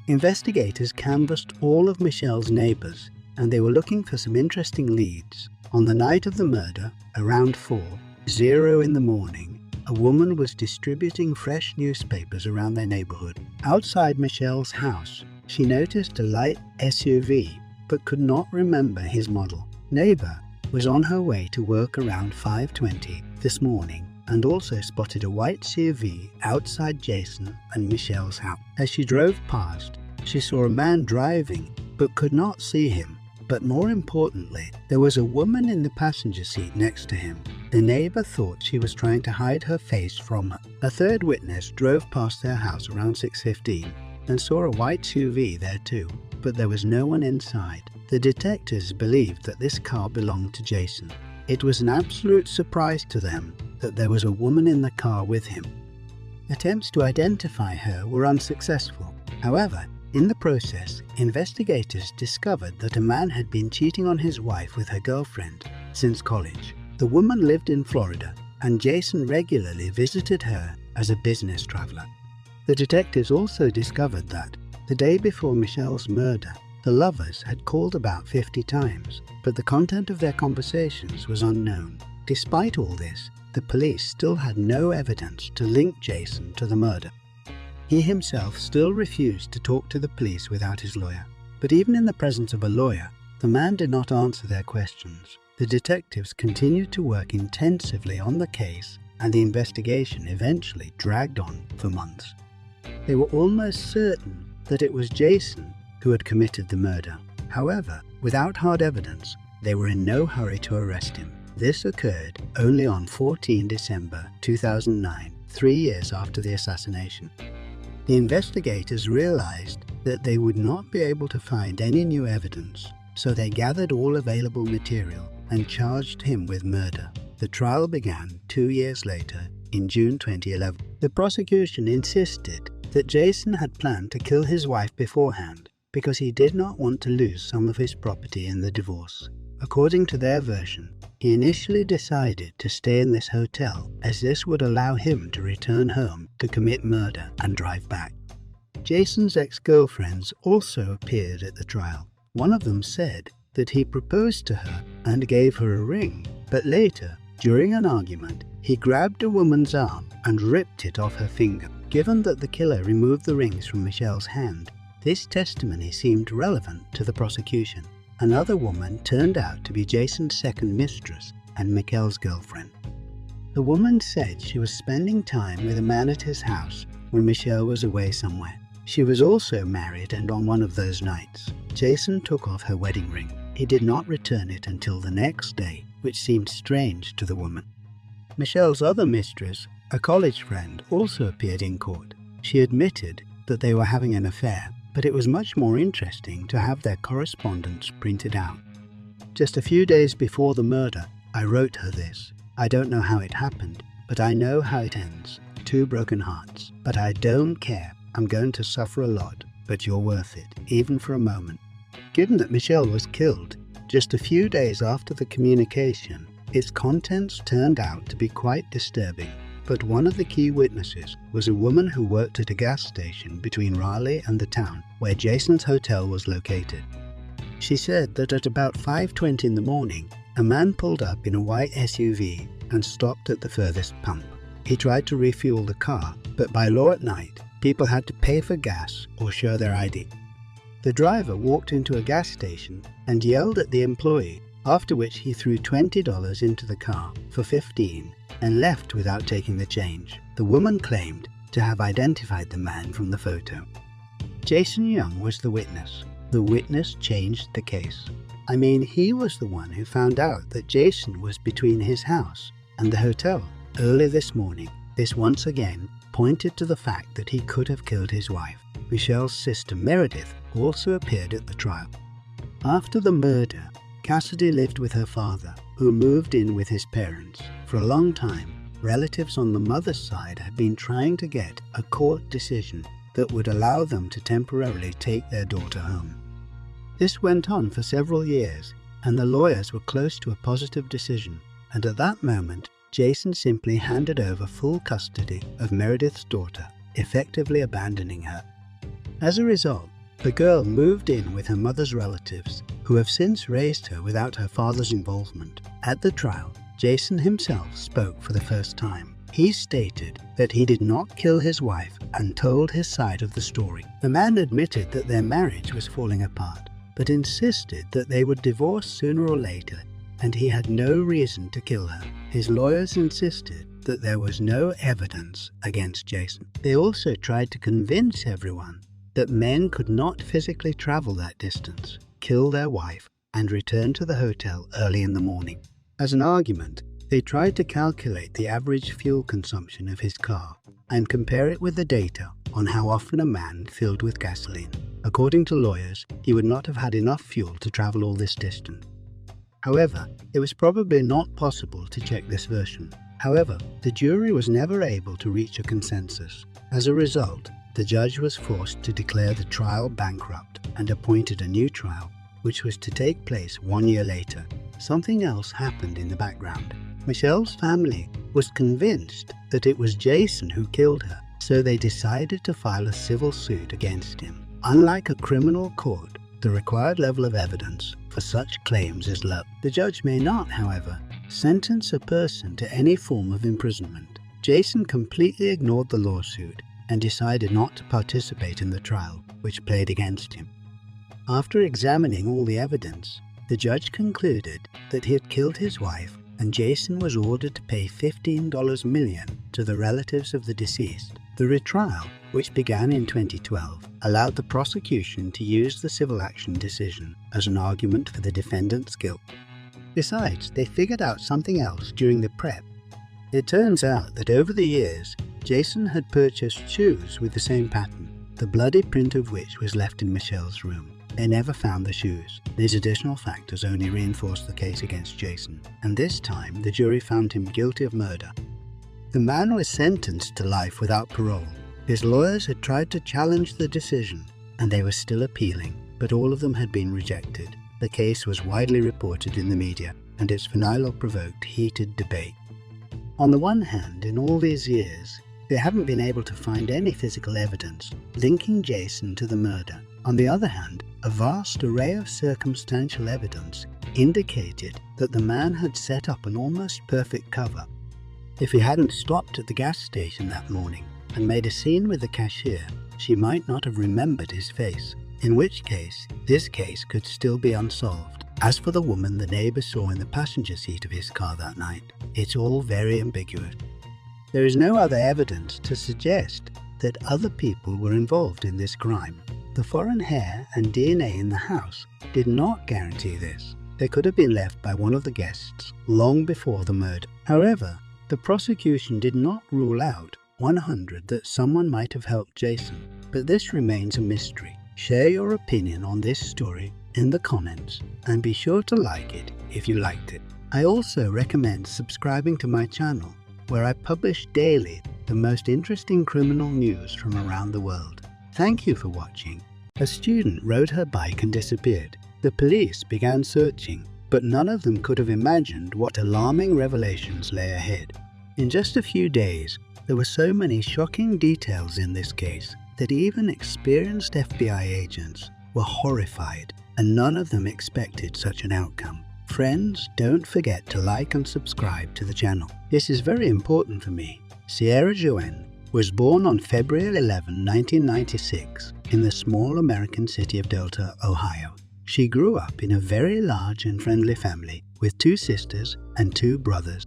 Investigators canvassed all of Michelle's neighbors, and they were looking for some interesting leads. On the night of the murder, around 4:00 in the morning, a woman was distributing fresh newspapers around their neighborhood. Outside Michelle's house, she noticed a light SUV, but could not remember his model. Neighbor was on her way to work around 5:20 this morning and also spotted a white SUV outside Jason and Michelle's house. As she drove past, she saw a man driving but could not see him. But more importantly, there was a woman in the passenger seat next to him. The neighbor thought she was trying to hide her face from her. A third witness drove past their house around 6:15 and saw a white SUV there too, but there was no one inside. The detectives believed that this car belonged to Jason. It was an absolute surprise to them that there was a woman in the car with him. Attempts to identify her were unsuccessful. However, in the process, investigators discovered that a man had been cheating on his wife with her girlfriend since college. The woman lived in Florida, and Jason regularly visited her as a business traveler. The detectives also discovered that, the day before Michelle's murder, the lovers had called about 50 times, but the content of their conversations was unknown. Despite all this, the police still had no evidence to link Jason to the murder. He himself still refused to talk to the police without his lawyer. But even in the presence of a lawyer, the man did not answer their questions. The detectives continued to work intensively on the case, and the investigation eventually dragged on for months. They were almost certain that it was Jason who had committed the murder. However, without hard evidence, they were in no hurry to arrest him. This occurred only on 14 December 2009, 3 years after the assassination. The investigators realized that they would not be able to find any new evidence, so they gathered all available material and charged him with murder. The trial began 2 years later, in June 2011. The prosecution insisted that Jason had planned to kill his wife beforehand because he did not want to lose some of his property in the divorce. According to their version, he initially decided to stay in this hotel as this would allow him to return home to commit murder and drive back. Jason's ex-girlfriends also appeared at the trial. One of them said that he proposed to her and gave her a ring, but later, during an argument, he grabbed a woman's arm and ripped it off her finger. Given that the killer removed the rings from Michelle's hand, this testimony seemed relevant to the prosecution. Another woman turned out to be Jason's second mistress and Michelle's girlfriend. The woman said she was spending time with a man at his house when Michelle was away somewhere. She was also married, and on one of those nights, Jason took off her wedding ring. He did not return it until the next day, which seemed strange to the woman. Michelle's other mistress, a college friend, also appeared in court. She admitted that they were having an affair, but it was much more interesting to have their correspondence printed out. Just a few days before the murder, I wrote her this. I don't know how it happened, but I know how it ends. 2 broken hearts. But I don't care. I'm going to suffer a lot, but you're worth it, even for a moment. Given that Michelle was killed just a few days after the communication, its contents turned out to be quite disturbing. But one of the key witnesses was a woman who worked at a gas station between Raleigh and the town where Jason's hotel was located. She said that at about 5:20 in the morning, a man pulled up in a white SUV and stopped at the furthest pump. He tried to refuel the car, but by law at night, people had to pay for gas or show their ID. The driver walked into a gas station and yelled at the employee, after which he threw $20 into the car for $15 and left without taking the change. The woman claimed to have identified the man from the photo. Jason Young was the witness. The witness changed the case. I mean, he was the one who found out that Jason was between his house and the hotel early this morning. This once again pointed to the fact that he could have killed his wife. Michelle's sister Meredith also appeared at the trial. After the murder, Cassidy lived with her father, who moved in with his parents. For a long time, relatives on the mother's side had been trying to get a court decision that would allow them to temporarily take their daughter home. This went on for several years, and the lawyers were close to a positive decision, and at that moment, Jason simply handed over full custody of Meredith's daughter, effectively abandoning her. As a result, the girl moved in with her mother's relatives, who have since raised her without her father's involvement. At the trial, Jason himself spoke for the first time. He stated that he did not kill his wife and told his side of the story. The man admitted that their marriage was falling apart, but insisted that they would divorce sooner or later, and he had no reason to kill her. His lawyers insisted that there was no evidence against Jason. They also tried to convince everyone that men could not physically travel that distance, kill their wife, and return to the hotel early in the morning. As an argument, they tried to calculate the average fuel consumption of his car and compare it with the data on how often a man filled with gasoline. According to lawyers, he would not have had enough fuel to travel all this distance. However, it was probably not possible to check this version. However, the jury was never able to reach a consensus. As a result, the judge was forced to declare the trial bankrupt and appointed a new trial, which was to take place 1 year later. Something else happened in the background. Michelle's family was convinced that it was Jason who killed her, so they decided to file a civil suit against him. Unlike a criminal court, the required level of evidence for such claims is low. The judge may not, however, sentence a person to any form of imprisonment. Jason completely ignored the lawsuit and decided not to participate in the trial, which played against him. After examining all the evidence, the judge concluded that he had killed his wife, and Jason was ordered to pay $15 million to the relatives of the deceased. The retrial, which began in 2012, allowed the prosecution to use the civil action decision as an argument for the defendant's guilt. Besides, they figured out something else during the prep. It turns out that over the years, Jason had purchased shoes with the same pattern, the bloody print of which was left in Michelle's room. They never found the shoes. These additional factors only reinforced the case against Jason, and this time the jury found him guilty of murder. The man was sentenced to life without parole. His lawyers had tried to challenge the decision, and they were still appealing, but all of them had been rejected. The case was widely reported in the media, and its finale provoked heated debate. On the one hand, in all these years, They haven't been able to find any physical evidence linking Jason to the murder. On the other hand, a vast array of circumstantial evidence indicated that the man had set up an almost perfect cover. If he hadn't stopped at the gas station that morning and made a scene with the cashier, she might not have remembered his face, in which case this case could still be unsolved. As for the woman the neighbor saw in the passenger seat of his car that night, it's all very ambiguous. There is no other evidence to suggest that other people were involved in this crime. The foreign hair and DNA in the house did not guarantee this. They could have been left by one of the guests long before the murder. However, the prosecution did not rule out 100 that someone might have helped Jason, but this remains a mystery. Share your opinion on this story in the comments and be sure to like it if you liked it. I also recommend subscribing to my channel, where I publish daily the most interesting criminal news from around the world. Thank you for watching. A student rode her bike and disappeared. The police began searching, but none of them could have imagined what alarming revelations lay ahead. In just a few days, there were so many shocking details in this case that even experienced FBI agents were horrified, and none of them expected such an outcome. Friends, don't forget to like and subscribe to the channel. This is very important for me. Sierra Joanne was born on February 11, 1996 in the small American city of Delta, Ohio. She grew up in a very large and friendly family with 2 sisters and 2 brothers.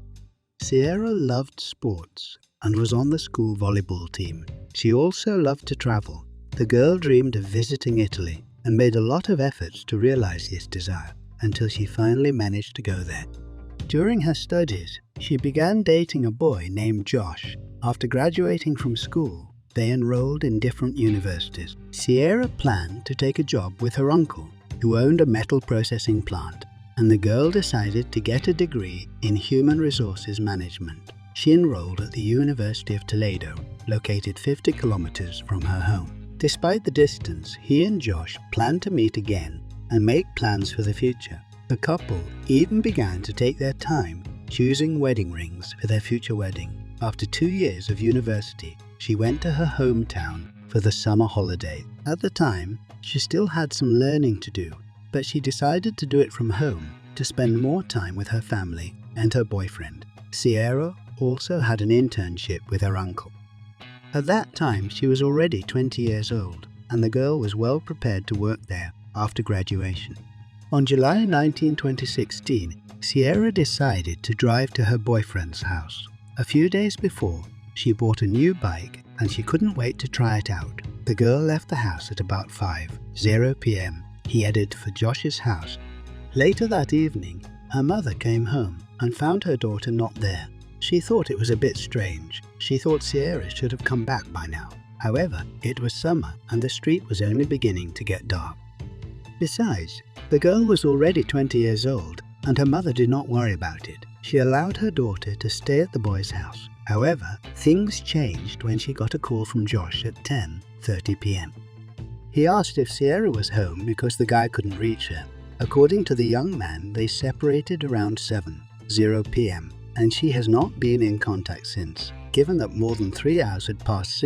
Sierra loved sports and was on the school volleyball team. She also loved to travel. The girl dreamed of visiting Italy and made a lot of efforts to realize this desire until she finally managed to go there. During her studies, she began dating a boy named Josh. After graduating from school, they enrolled in different universities. Sierra planned to take a job with her uncle, who owned a metal processing plant, and the girl decided to get a degree in human resources management. She enrolled at the University of Toledo, located 50 kilometers from her home. Despite the distance, he and Josh planned to meet again and make plans for the future. The couple even began to take their time choosing wedding rings for their future wedding. After 2 years of university, she went to her hometown for the summer holiday. At the time, she still had some learning to do, but she decided to do it from home to spend more time with her family and her boyfriend. Sierra also had an internship with her uncle. At that time, she was already 20 years old, and the girl was well prepared to work there after graduation. On July 19, 2016, Sierra decided to drive to her boyfriend's house. A few days before, she bought a new bike and she couldn't wait to try it out. The girl left the house at about 5:00 p.m. He headed for Josh's house. Later that evening, her mother came home and found her daughter not there. She thought it was a bit strange. She thought Sierra should have come back by now. However, it was summer and the street was only beginning to get dark. Besides, the girl was already 20 years old and her mother did not worry about it. She allowed her daughter to stay at the boy's house. However, things changed when she got a call from Josh at 10:30 p.m. He asked if Sierra was home because the guy couldn't reach her. According to the young man, they separated around 7:00 p.m. and she has not been in contact since. Given that more than 3 hours had passed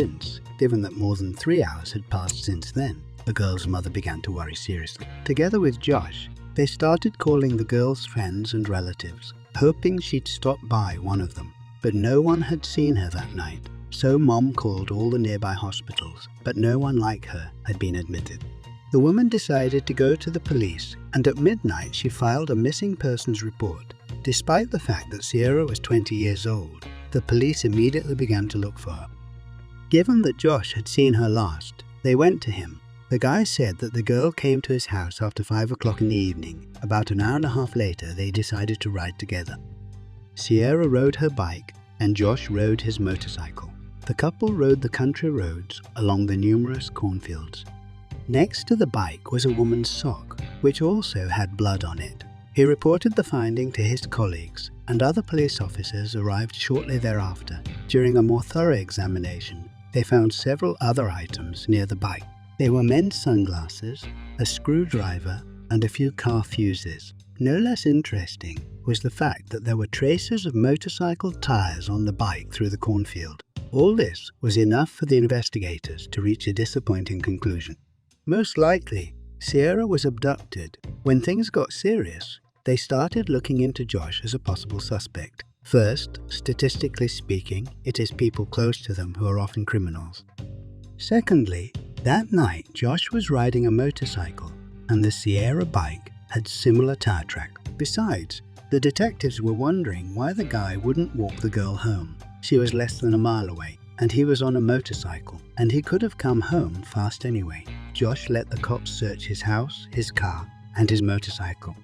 since then, the girl's mother began to worry seriously. Together with Josh, they started calling the girl's friends and relatives, hoping she'd stop by one of them. But no one had seen her that night, so Mom called all the nearby hospitals, but no one like her had been admitted. The woman decided to go to the police, and at midnight she filed a missing persons report. Despite the fact that Sierra was 20 years old, the police immediately began to look for her. Given that Josh had seen her last, they went to him. The guy said that the girl came to his house after 5 o'clock in the evening. About an hour and a half later, they decided to ride together. Sierra rode her bike and Josh rode his motorcycle. The couple rode the country roads along the numerous cornfields. Next to the bike was a woman's sock, which also had blood on it. He reported the finding to his colleagues, and other police officers arrived shortly thereafter. During a more thorough examination, they found several other items near the bike. They were men's sunglasses, a screwdriver, and a few car fuses. No less interesting was the fact that there were traces of motorcycle tires on the bike through the cornfield. All this was enough for the investigators to reach a disappointing conclusion. Most likely, Sierra was abducted. When things got serious, they started looking into Josh as a possible suspect. First, statistically speaking, it is people close to them who are often criminals. Secondly, that night Josh was riding a motorcycle and the Sierra bike had similar tire tracks. Besides, the detectives were wondering why the guy wouldn't walk the girl home. She was less than a mile away, and he was on a motorcycle, and he could have come home fast anyway. Josh let the cops search his house, his car, and his motorcycle.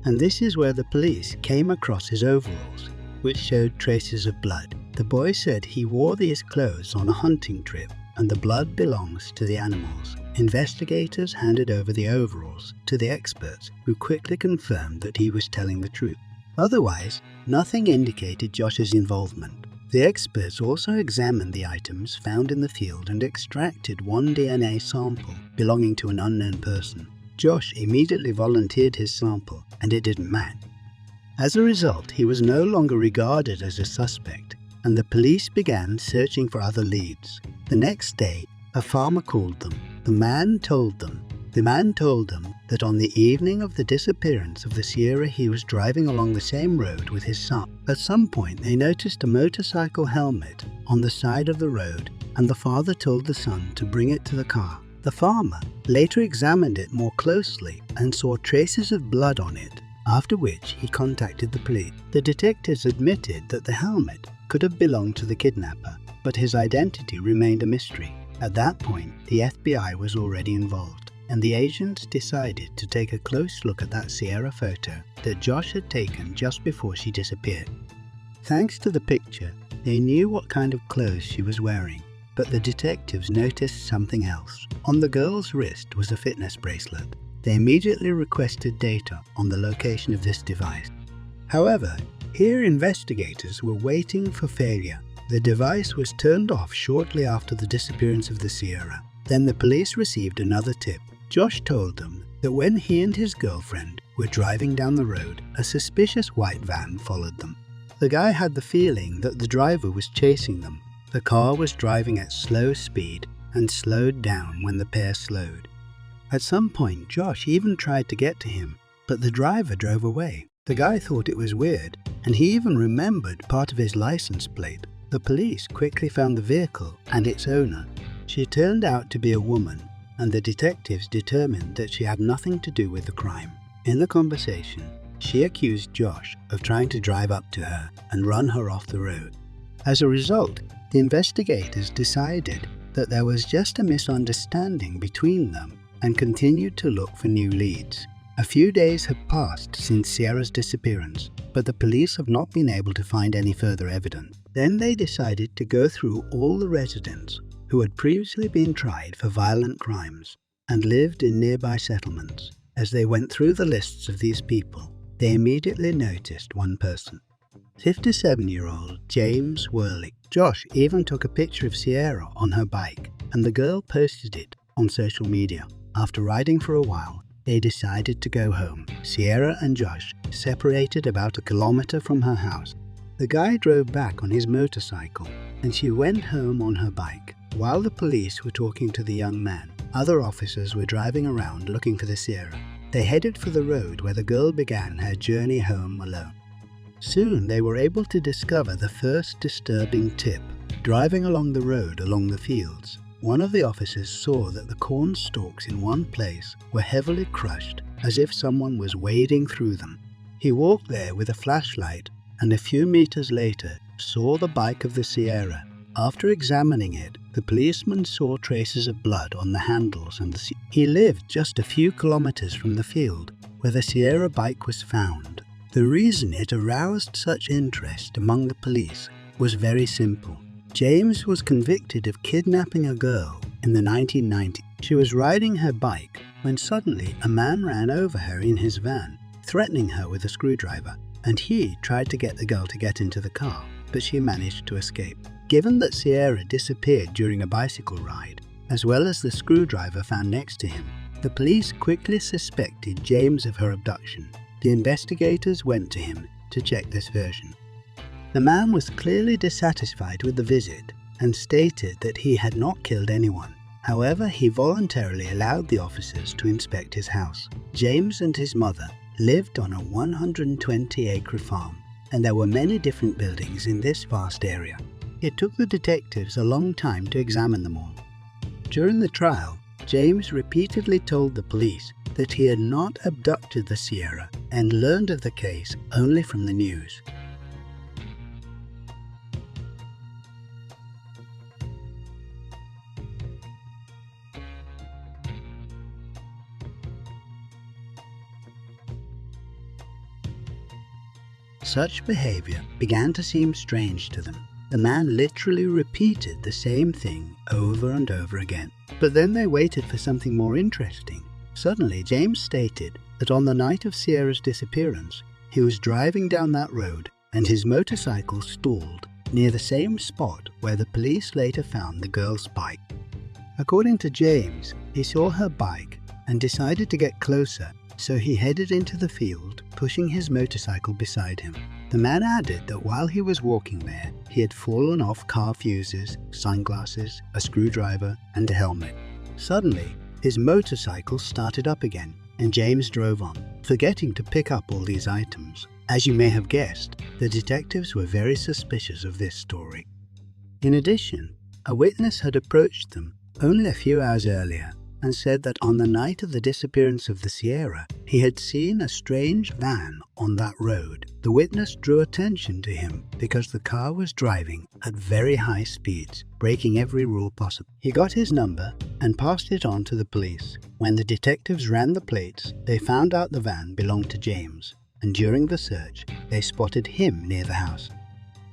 And this is where the police came across his overalls, which showed traces of blood. The boy said he wore these clothes on a hunting trip, and the blood belongs to the animals. Investigators handed over the overalls to the experts, who quickly confirmed that he was telling the truth. Otherwise, nothing indicated Josh's involvement. The experts also examined the items found in the field and extracted one DNA sample belonging to an unknown person. Josh immediately volunteered his sample, and it didn't match. As a result, he was no longer regarded as a suspect, and the police began searching for other leads. The next day, a farmer called them. The man told them that on the evening of the disappearance of the Sierra, he was driving along the same road with his son. At some point, they noticed a motorcycle helmet on the side of the road, and the father told the son to bring it to the car. The farmer later examined it more closely and saw traces of blood on it, after which he contacted the police. The detectives admitted that the helmet could have belonged to the kidnapper, but his identity remained a mystery. At that point, the FBI was already involved, and the agents decided to take a close look at that Sierra photo that Josh had taken just before she disappeared. Thanks to the picture, they knew what kind of clothes she was wearing, but the detectives noticed something else. On the girl's wrist was a fitness bracelet. They immediately requested data on the location of this device. However, here investigators were waiting for failure. The device was turned off shortly after the disappearance of the Sierra. Then the police received another tip. Josh told them that when he and his girlfriend were driving down the road, a suspicious white van followed them. The guy had the feeling that the driver was chasing them. The car was driving at slow speed and slowed down when the pair slowed. At some point, Josh even tried to get to him, but the driver drove away. The guy thought it was weird, and he even remembered part of his license plate. The police quickly found the vehicle and its owner. She turned out to be a woman, and the detectives determined that she had nothing to do with the crime. In the conversation, she accused Josh of trying to drive up to her and run her off the road. As a result, the investigators decided that there was just a misunderstanding between them and continued to look for new leads. A few days have passed since Sierra's disappearance, but the police have not been able to find any further evidence. Then they decided to go through all the residents who had previously been tried for violent crimes and lived in nearby settlements. As they went through the lists of these people, they immediately noticed one person, 57-year-old James Worley. Josh even took a picture of Sierra on her bike, and the girl posted it on social media. After riding for a while, they decided to go home. Sierra and Josh separated about 1 kilometer from her house. The guy drove back on his motorcycle, and she went home on her bike. While the police were talking to the young man, other officers were driving around looking for the Sierra. They headed for the road where the girl began her journey home alone. Soon they were able to discover the first disturbing tip. Driving along the road along the fields, one of the officers saw that the corn stalks in one place were heavily crushed, as if someone was wading through them. He walked there with a flashlight, and a few meters later saw the bike of the Sierra. After examining it, the policeman saw traces of blood on the handles and he lived just a few kilometers from the field where the Sierra bike was found. The reason it aroused such interest among the police was very simple. James was convicted of kidnapping a girl in the 1990s. She was riding her bike when suddenly a man ran over her in his van, threatening her with a screwdriver, and he tried to get the girl to get into the car, but she managed to escape. Given that Sierra disappeared during a bicycle ride, as well as the screwdriver found next to him, the police quickly suspected James of her abduction. The investigators went to him to check this version. The man was clearly dissatisfied with the visit and stated that he had not killed anyone. However, he voluntarily allowed the officers to inspect his house. James and his mother lived on a 120-acre farm, and there were many different buildings in this vast area. It took the detectives a long time to examine them all. During the trial, James repeatedly told the police that he had not abducted the Sierra and learned of the case only from the news. Such behavior began to seem strange to them. The man literally repeated the same thing over and over again. But then they waited for something more interesting. Suddenly, James stated that on the night of Sierra's disappearance, he was driving down that road and his motorcycle stalled near the same spot where the police later found the girl's bike. According to James, he saw her bike and decided to get closer, so he headed into the field, pushing his motorcycle beside him. The man added that while he was walking there, he had fallen off car fuses, sunglasses, a screwdriver, and a helmet. Suddenly, his motorcycle started up again, and James drove on, forgetting to pick up all these items. As you may have guessed, the detectives were very suspicious of this story. In addition, a witness had approached them only a few hours earlier and said that on the night of the disappearance of the Sierra, he had seen a strange van on that road. The witness drew attention to him because the car was driving at very high speeds, breaking every rule possible. He got his number and passed it on to the police. When the detectives ran the plates, they found out the van belonged to James, and during the search, they spotted him near the house.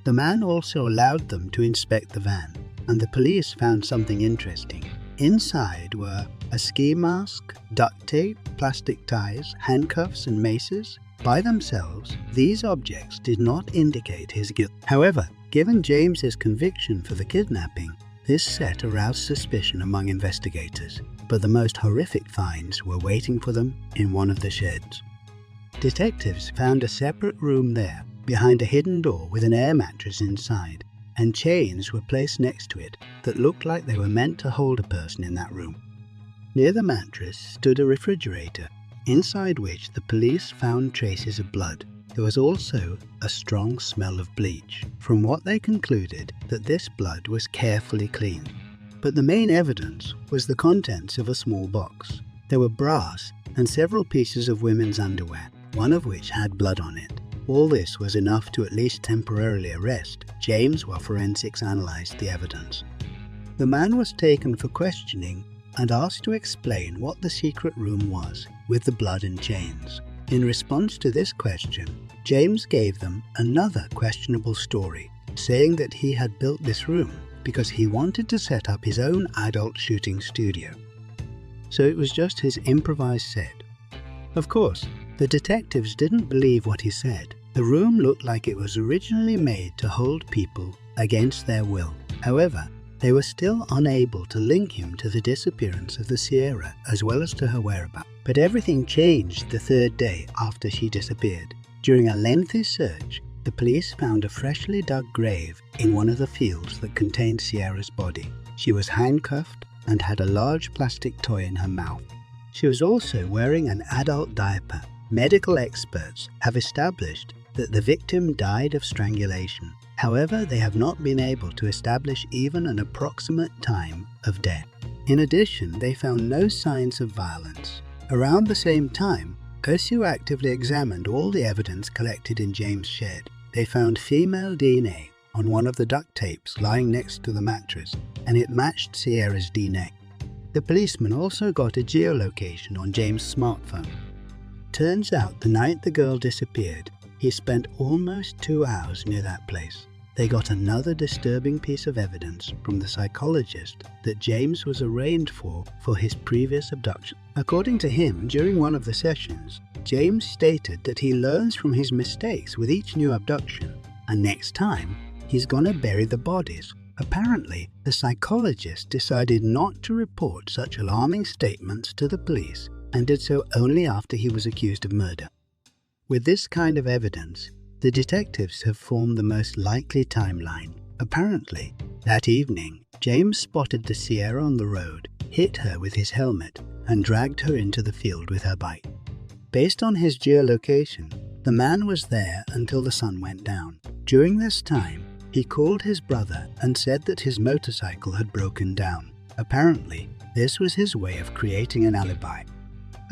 The man also allowed them to inspect the van, and the police found something interesting. Inside were a ski mask, duct tape, plastic ties, handcuffs, and maces. By themselves, these objects did not indicate his guilt. However, given James's conviction for the kidnapping, this set aroused suspicion among investigators, but the most horrific finds were waiting for them in one of the sheds. Detectives found a separate room there, behind a hidden door with an air mattress inside, and chains were placed next to it that looked like they were meant to hold a person in that room. Near the mattress stood a refrigerator, inside which the police found traces of blood. There was also a strong smell of bleach, from what they concluded that this blood was carefully cleaned. But the main evidence was the contents of a small box. There were brass and several pieces of women's underwear, one of which had blood on it. All this was enough to at least temporarily arrest James while forensics analyzed the evidence. The man was taken for questioning and asked to explain what the secret room was with the blood and chains. In response to this question, James gave them another questionable story, saying that he had built this room because he wanted to set up his own adult shooting studio. So it was just his improvised set. Of course, the detectives didn't believe what he said. The room looked like it was originally made to hold people against their will. However, they were still unable to link him to the disappearance of the Sierra as well as to her whereabouts. But everything changed the third day after she disappeared. During a lengthy search, the police found a freshly dug grave in one of the fields that contained Sierra's body. She was handcuffed and had a large plastic toy in her mouth. She was also wearing an adult diaper. Medical experts have established that the victim died of strangulation. However, they have not been able to establish even an approximate time of death. In addition, they found no signs of violence. Around the same time, OSU actively examined all the evidence collected in James' shed. They found female DNA on one of the duct tapes lying next to the mattress, and it matched Sierra's DNA. The policeman also got a geolocation on James' smartphone. Turns out the night the girl disappeared, he spent almost 2 hours near that place. They got another disturbing piece of evidence from the psychologist that James was arraigned for his previous abduction. According to him, during one of the sessions, James stated that he learns from his mistakes with each new abduction, and next time, he's gonna bury the bodies. Apparently, the psychologist decided not to report such alarming statements to the police and did so only after he was accused of murder. With this kind of evidence, the detectives have formed the most likely timeline. Apparently, That evening, James spotted the Sierra on the road, hit her with his helmet, and dragged her into the field with her bike. Based on his geolocation, the man was there until the sun went down. During this time, he called his brother and said that his motorcycle had broken down. Apparently, this was his way of creating an alibi.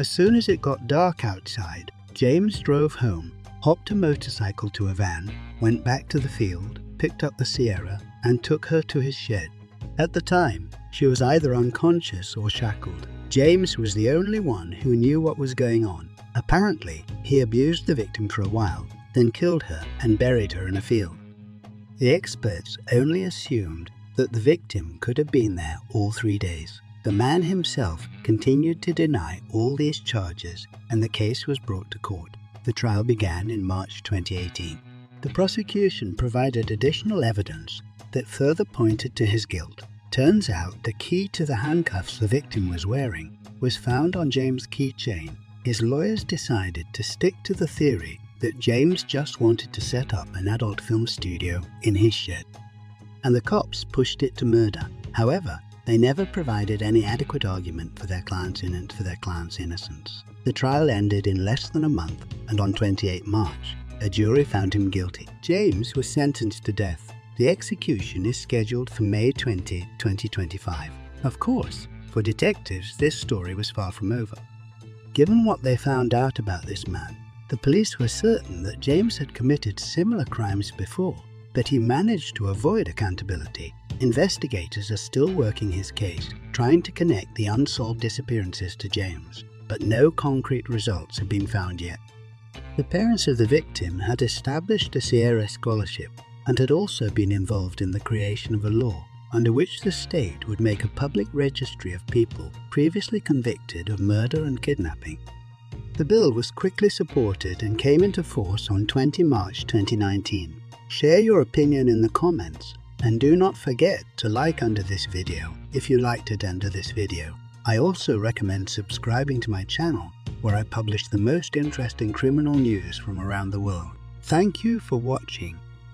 As soon as it got dark outside, James drove home, hopped a motorcycle to a van, went back to the field, picked up the Sierra, and took her to his shed. At the time, she was either unconscious or shackled. James was the only one who knew what was going on. Apparently, he abused the victim for a while, then killed her and buried her in a field. The experts only assumed that the victim could have been there all 3 days. The man himself continued to deny all these charges, and the case was brought to court. The trial began in March 2018. The prosecution provided additional evidence that further pointed to his guilt. Turns out the key to the handcuffs the victim was wearing was found on James' keychain. His lawyers decided to stick to the theory that James just wanted to set up an adult film studio in his shed, and the cops pushed it to murder. However, they never provided any adequate argument for their client's innocence. The trial ended in less than a month, and on 28 March, a jury found him guilty. James was sentenced to death. The execution is scheduled for May 20, 2025. Of course, for detectives, this story was far from over. Given what they found out about this man, the police were certain that James had committed similar crimes before, but he managed to avoid accountability. Investigators are still working his case, trying to connect the unsolved disappearances to James, but no concrete results have been found yet. The parents of the victim had established a Sierra scholarship and had also been involved in the creation of a law under which the state would make a public registry of people previously convicted of murder and kidnapping. The bill was quickly supported and came into force on 20 March 2019. Share your opinion in the comments, and do not forget to like under this video if you liked it under this video. I also recommend subscribing to my channel, where I publish the most interesting criminal news from around the world. Thank you for watching.